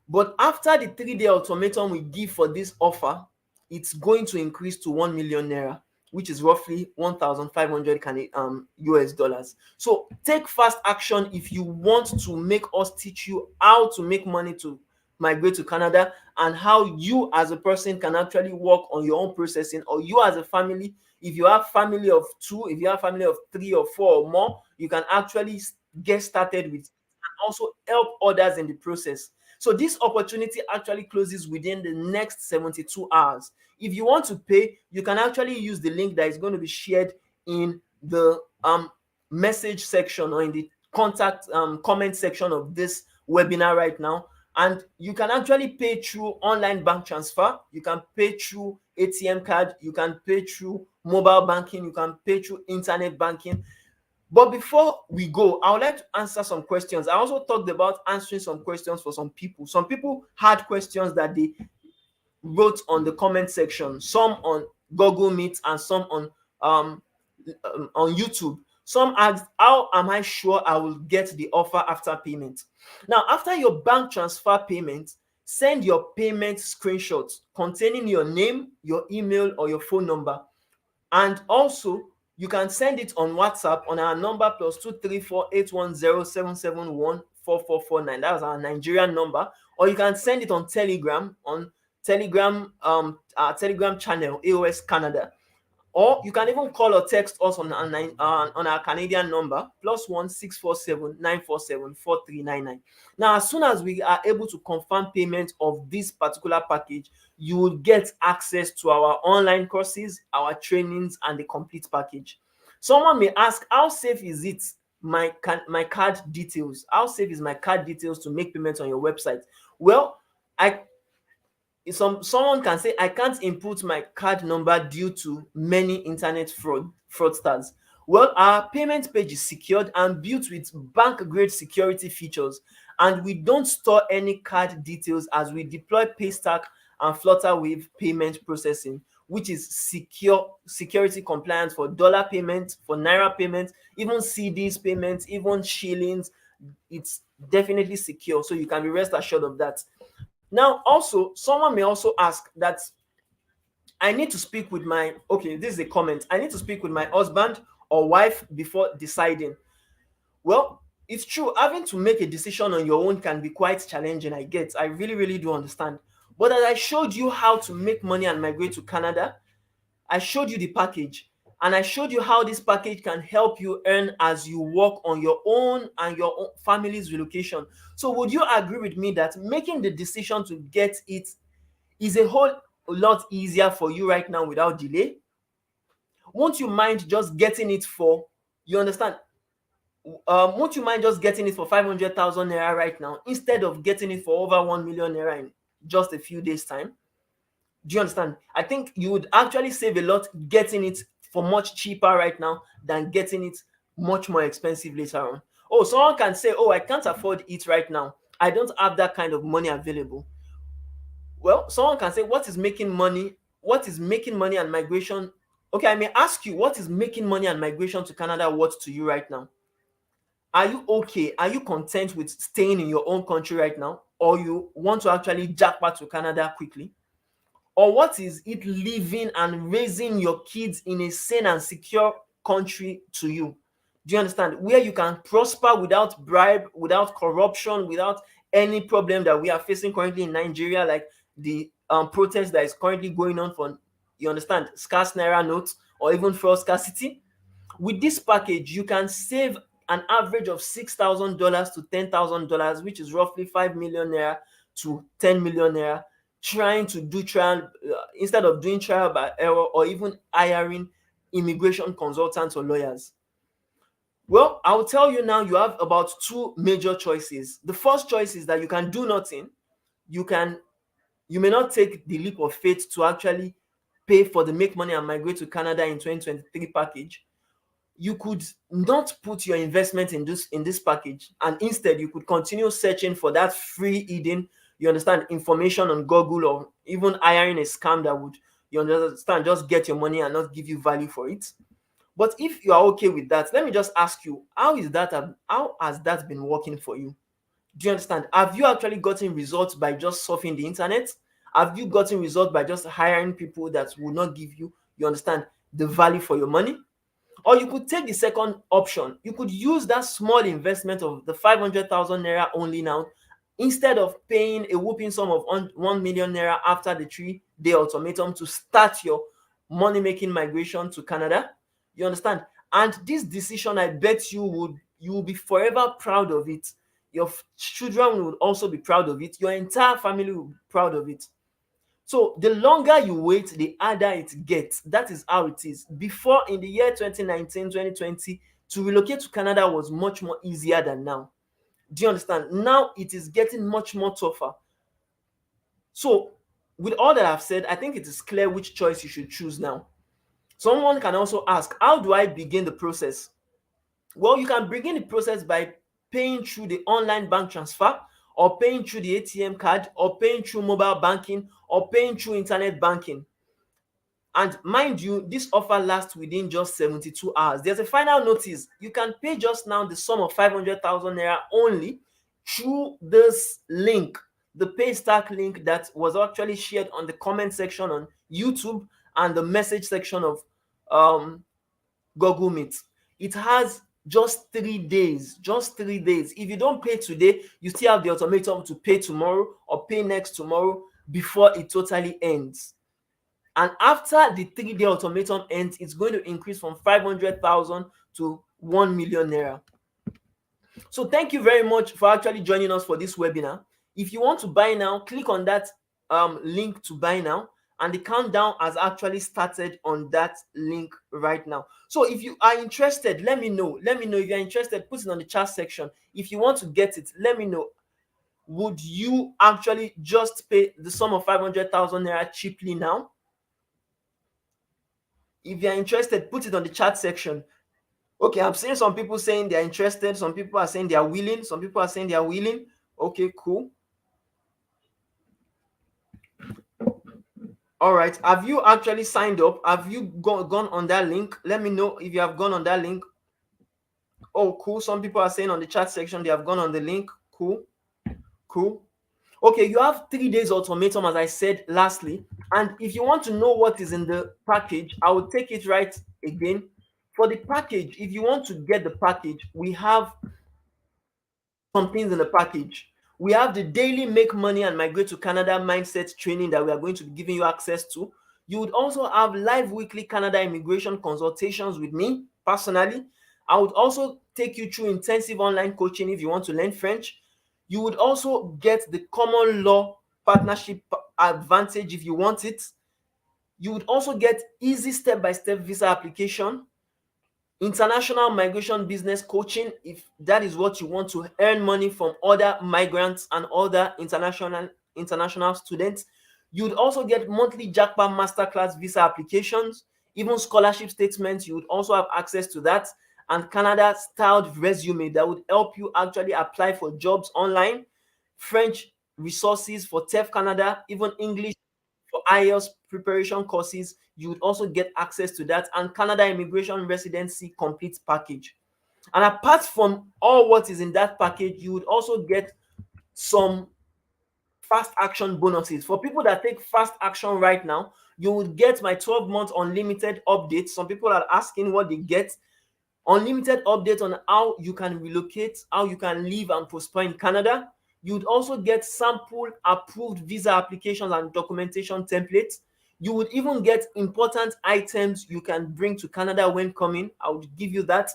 But after the 3-day ultimatum we give for this offer, it's going to increase to 1 million naira, which is roughly 1,500 US dollars. So take fast action if you want to make us teach you how to make money to migrate to Canada, and how you as a person can actually work on your own processing, or you as a family, if you have family of 2, if you have family of 3 or 4 or more, you can actually get started with it and also help others in the process. So this opportunity actually closes within the next 72 hours. If you want to pay, you can actually use the link that is going to be shared in the message section, or in the contact comment section of this webinar right now. And you can actually pay through online bank transfer, you can pay through ATM card, you can pay through mobile banking, you can pay through internet banking. But before we go, I would like to answer some questions. I also talked about answering some questions for some people. Some people had questions that they wrote on the comment section, some on Google Meet and some on YouTube. Some asked, how am I sure I will get the offer after payment? Now, after your bank transfer payment, send your payment screenshots containing your name, your email, or your phone number. And also, you can send it on WhatsApp on our number +234-810-771-4449. That's our Nigerian number. Or you can send it on Telegram, on Telegram, our Telegram channel, A.O.S Canada. Or you can even call or text us on our Canadian number +1 647 947 4399. Now, as soon as we are able to confirm payment of this particular package, you will get access to our online courses, our trainings, and the complete package. Someone may ask, how safe is it, my card details? How safe is my card details to make payments on your website? Well, someone can say, I can't input my card number due to many internet fraudsters. Well, our payment page is secured and built with bank grade security features, and we don't store any card details as we deploy Paystack and Flutterwave payment processing, which is security compliant for dollar payments, for naira payments, even CDs payments, even shillings. It's definitely secure, so you can be rest assured of that. Now, also, someone may also ask that I need to speak with my, okay, this is a comment, I need to speak with my husband or wife before deciding. Well, it's true, having to make a decision on your own can be quite challenging. I really, really do understand. But as I showed you how to make money and migrate to Canada, I showed you the package, and I showed you how this package can help you earn as you work on your own and your own family's relocation. So would you agree with me that making the decision to get it is a whole lot easier for you right now without delay? Won't you mind just getting it for, you understand? Won't you mind just getting it for 500,000 naira right now instead of getting it for over 1 million naira in just a few days' time? Do you understand? I think you would actually save a lot getting it for much cheaper right now than getting it much more expensive later on. Oh, someone can say, oh, I can't afford it right now, I don't have that kind of money available. Well, someone can say, what is making money? What is making money and migration? Okay, I may ask you, what is making money and migration to Canada worth to you right now? Are you okay? Are you content with staying in your own country right now? Or you want to actually jackpot to Canada quickly? Or what is it living and raising your kids in a sane and secure country to you? Do you understand? Where you can prosper without bribe, without corruption, without any problem that we are facing currently in Nigeria, like the protest that is currently going on for, you understand, scarce naira notes or even fuel scarcity. With this package, you can save an average of $6,000 to $10,000, which is roughly 5 million naira to 10 million naira, trying to do trial instead of doing trial by error or even hiring immigration consultants or lawyers. Well, I'll tell you now, you have about 2 major choices. The first choice is that you can do nothing. You may not take the leap of faith to actually pay for the Make Money and Migrate to Canada in 2023 package, you could not put your investment in this package, and instead you could continue searching for that free hidden, you understand, information on Google, or even hiring a scam that would, you understand, just get your money and not give you value for it. But if you are okay with that, let me just ask you, how has that been working for you? Do you understand? Have you actually gotten results by just surfing the internet? Have you gotten results by just hiring people that will not give you, you understand, the value for your money? Or you could take the second option. You could use that small investment of the 500,000 naira only now, instead of paying a whooping sum of 1 million naira after the 3-day ultimatum, to start your money making migration to Canada. You understand? And this decision, I bet you will be forever proud of it. Your children will also be proud of it. Your entire family will be proud of it. So the longer you wait, the harder it gets. That is how it is. Before, in the year 2019, 2020, to relocate to Canada was much more easier than now. Do you understand? Now it is getting much more tougher. So with all that I've said, I think it is clear which choice you should choose now. Someone can also ask, how do I begin the process? Well, you can begin the process by paying through the online bank transfer, or paying through the ATM card, or paying through mobile banking, or paying through internet banking. And mind you, this offer lasts within just 72 hours. There's a final notice. You can pay just now the sum of 500,000 naira only through this link, the Paystack link that was actually shared on the comment section on YouTube and the message section of Google Meet. It has just 3 days. Just 3 days. If you don't pay today, you still have the ultimatum to pay tomorrow or pay next tomorrow before it totally ends. And after the 3-day ultimatum ends, it's going to increase from 500,000 to 1 million naira. So thank you very much for actually joining us for this webinar. If you want to buy now, click on that link to buy now, and the countdown has actually started on that link right now. So if you are interested, let me know. Let me know if you're interested. Put it on the chat section. If you want to get it, let me know. Would you actually just pay the sum of 500,000 naira cheaply now? If you're interested, put it on the chat section. Okay, I'm seeing some people saying they're interested. Some people are saying they are willing. Some people are saying they are willing. Okay, cool. All right. Have you actually signed up? Have you gone on that link? Let me know if you have gone on that link. Oh, cool. Some people are saying on the chat section they have gone on the link. Cool. Cool. Okay, you have 3 days ultimatum, as I said lastly. And if you want to know what is in the package, I will take it right again. For the package, if you want to get the package, we have some things in the package. We have the daily Make Money and Migrate to Canada mindset training that we are going to be giving you access to. You would also have live weekly Canada immigration consultations with me personally. I would also take you through intensive online coaching if you want to learn French. You would also get the common law partnership advantage if you want it. You would also get easy step-by-step visa application, international migration business coaching if that is what you want to earn money from other migrants and other international students. You'd also get monthly Jackpot Masterclass visa applications, even scholarship statements. You would also have access to that, and Canada styled resume that would help you actually apply for jobs online, French resources for TEF Canada, even English for IELTS preparation courses. You would also get access to that, and Canada immigration residency complete package. And apart from all what is in that package, you would also get some fast action bonuses. For people that take fast action right now, you would get my 12-month unlimited updates. Some people are asking what they get. Unlimited update on how you can relocate, how you can live and prosper in Canada. You'd also get sample approved visa applications and documentation templates. You would even get important items you can bring to Canada when coming. I would give you that.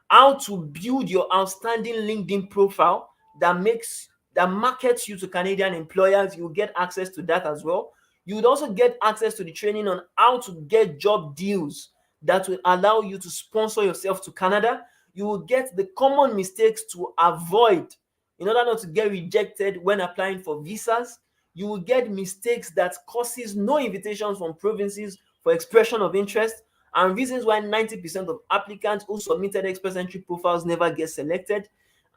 How to build your outstanding LinkedIn profile that markets you to Canadian employers. You will get access to that as well. You would also get access to the training on how to get job deals that will allow you to sponsor yourself to Canada. You will get the common mistakes to avoid in order not to get rejected when applying for visas. You will get mistakes that causes no invitations from provinces for expression of interest, and reasons why 90% of applicants who submitted express entry profiles never get selected.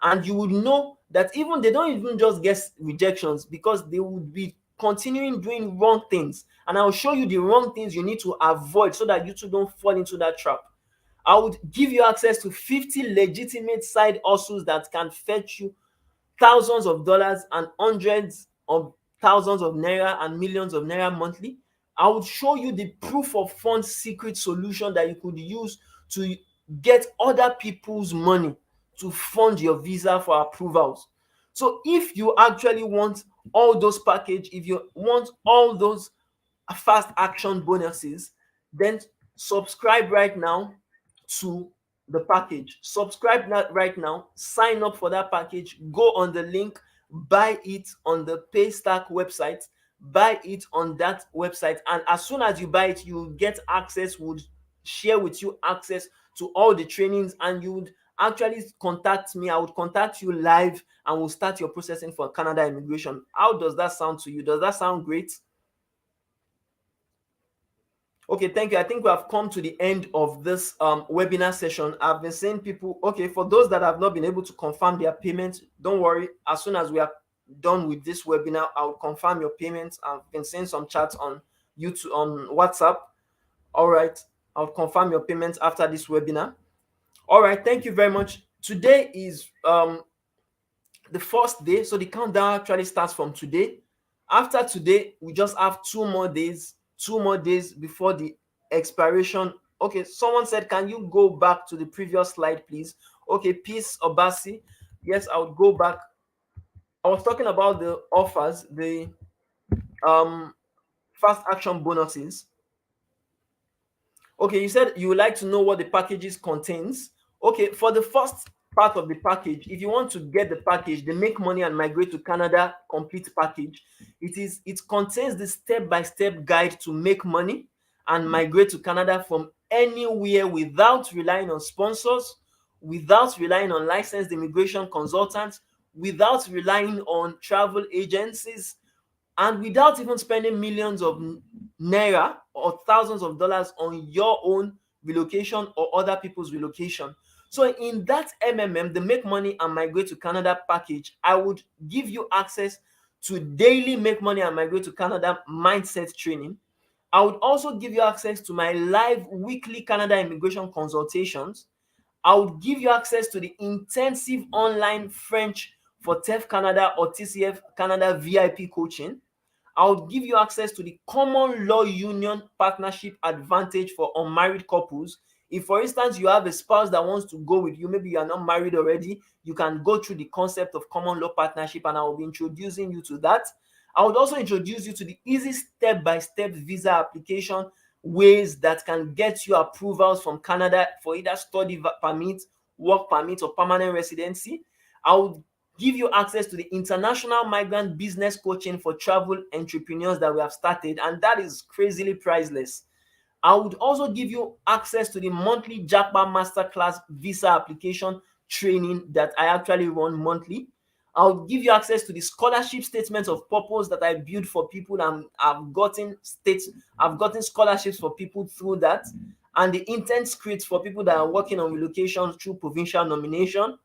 And you would know that even they don't even just get rejections, because they would be continuing doing wrong things. And I'll show you the wrong things you need to avoid so that you too don't fall into that trap. I would give you access to 50 legitimate side hustles that can fetch you thousands of dollars and hundreds of thousands of naira and millions of naira monthly. I would show you the proof of funds secret solution that you could use to get other people's money to fund your visa for approvals. So if you actually want all those package, if you want all those fast action bonuses, then subscribe right now to the package. Subscribe right now, sign up for that package, go on the link, buy it on the Paystack website, buy it on that website, and as soon as you buy it, you will get access, would share with you access to all the trainings, and you would actually contact me. I would contact you live and we'll start your processing for Canada immigration. How does that sound to you? Does that sound great? Okay, thank you. I think we have come to the end of this webinar session. I've been seeing people, okay, for those that have not been able to confirm their payments, don't worry. As soon as we are done with this webinar, I'll confirm your payments. I've been seeing some chats on YouTube, on WhatsApp. All right, I'll confirm your payments after this webinar. All right, thank you very much. Today is the first day, so the countdown actually starts from today. After today, we just have 2 more days before the expiration. Okay, someone said, can you go back to the previous slide, please? Okay, Peace Obasi. Yes, I would go back. I was talking about the offers, the fast action bonuses. Okay, you said you would like to know what the packages contains. Okay, for the first part of the package, if you want to get the package, the Make Money and Migrate to Canada complete package, it contains the step-by-step guide to make money and migrate to Canada from anywhere without relying on sponsors, without relying on licensed immigration consultants, without relying on travel agencies, and without even spending millions of naira or thousands of dollars on your own relocation or other people's relocation. So in that M.M.M, the Make Money and Migrate to Canada package, I would give you access to daily Make Money and Migrate to Canada mindset training. I would also give you access to my live weekly Canada immigration consultations. I would give you access to the intensive online French for TEF Canada or TCF Canada VIP coaching. I would give you access to the common law union partnership advantage for unmarried couples. If, for instance, you have a spouse that wants to go with you, maybe you are not married already, you can go through the concept of common law partnership, and I will be introducing you to that. I would also introduce you to the easy step-by-step visa application ways that can get you approvals from Canada for either study permit, work permit, or permanent residency. I would give you access to the international migrant business coaching for travel entrepreneurs that we have started, and that is crazily priceless. I would also give you access to the monthly Jackpot Masterclass visa application training that I actually run monthly. I'll give you access to the scholarship statements of purpose that I build for people, and I've gotten scholarships for people through that, and the intent scripts for people that are working on relocation through provincial nomination.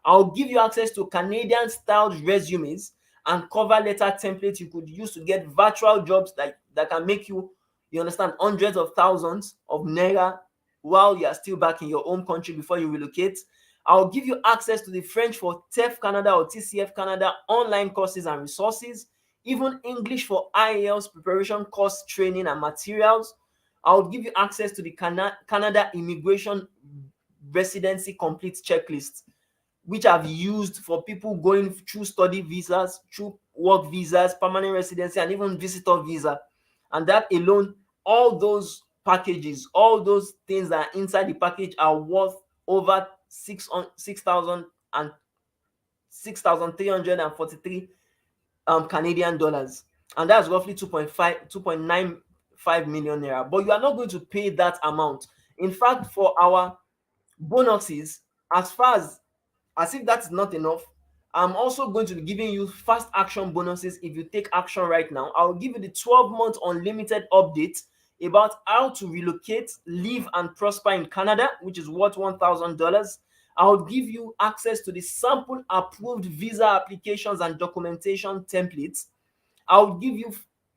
I'll give you access to Canadian styled resumes and cover letter templates you could use to get virtual jobs that can make you understand, hundreds of thousands of naira while you are still back in your home country before you relocate. I'll give you access to the French for TEF Canada or TCF Canada online courses and resources, even English for IELTS preparation course training and materials. I'll give you access to the Canada immigration residency complete checklist, which I've used for people going through study visas, through work visas, permanent residency, and even visitor visa. And that alone, all those packages, all those things that are inside the package are worth over 6,000 and 6,343 Canadian dollars, and that's roughly 2.95 million naira. But you are not going to pay that amount. In fact, for our bonuses, as far as if that's not enough, I'm also going to be giving you fast action bonuses if you take action right now. I'll give you the 12-month unlimited update about how to relocate, live, and prosper in Canada, which is worth $1,000. I would give you access to the sample approved visa applications and documentation templates. I will give you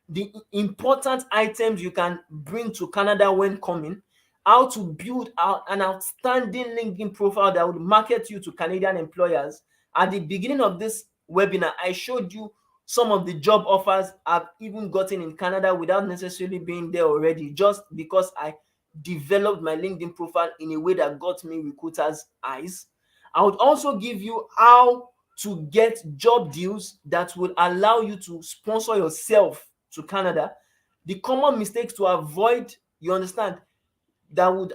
the important items you can bring to Canada when coming, how to build an outstanding LinkedIn profile that would market you to Canadian employers. At the beginning of this webinar, I showed you some of the job offers I've even gotten in Canada without necessarily being there already, just because I developed my LinkedIn profile in a way that got me recruiters' eyes. I would also give you how to get job deals that will allow you to sponsor yourself to Canada. The common mistakes to avoid, you understand, that would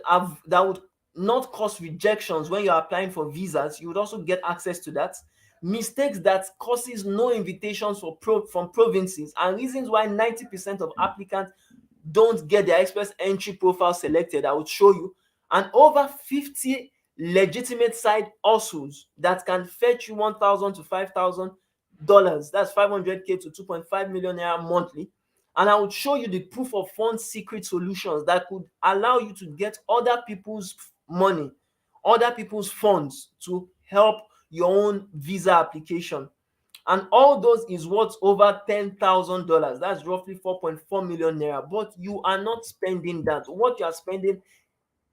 not cause rejections when you're applying for visas. You would also get access to that. Mistakes that causes no invitations from provinces, and reasons why 90% of applicants don't get their express entry profile selected. I would show you. And over 50 legitimate side hustles that can fetch you $1,000 to $5,000. That's 500K to 2.5 million naira monthly. And I would show you the proof of funds secret solutions that could allow you to get other people's money, other people's funds to help your own visa application. And all those is worth over $10,000. That's roughly 4.4 million naira. But you are not spending that. What you are spending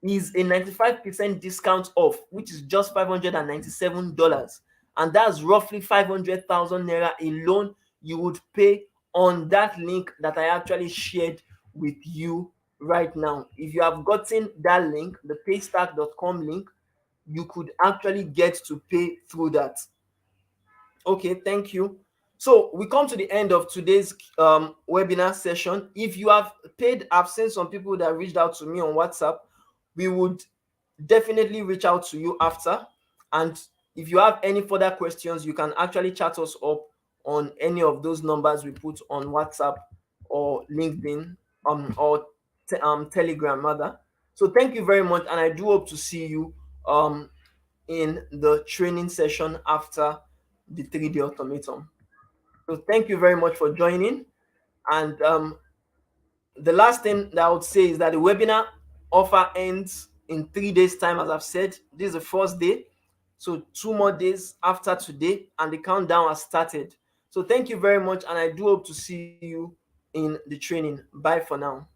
is a 95% discount off, which is just $597. And that's roughly 500,000 naira alone you would pay on that link that I actually shared with you right now. If you have gotten that link, the paystack.com link, you could actually get to pay through that. Okay, thank you. So we come to the end of today's webinar session. If you have paid, I've seen some people that reached out to me on WhatsApp. We would definitely reach out to you after. And if you have any further questions, you can actually chat us up on any of those numbers we put on WhatsApp or LinkedIn or Telegram rather. So thank you very much, and I do hope to see you in the training session after the 3-day automaton. So thank you very much for joining. And the last thing that I would say is that the webinar offer ends in 3 days' time. As I've said, this is the first day. So 2 more days after today, and the countdown has started. So thank you very much, and I do hope to see you in the training. Bye for now.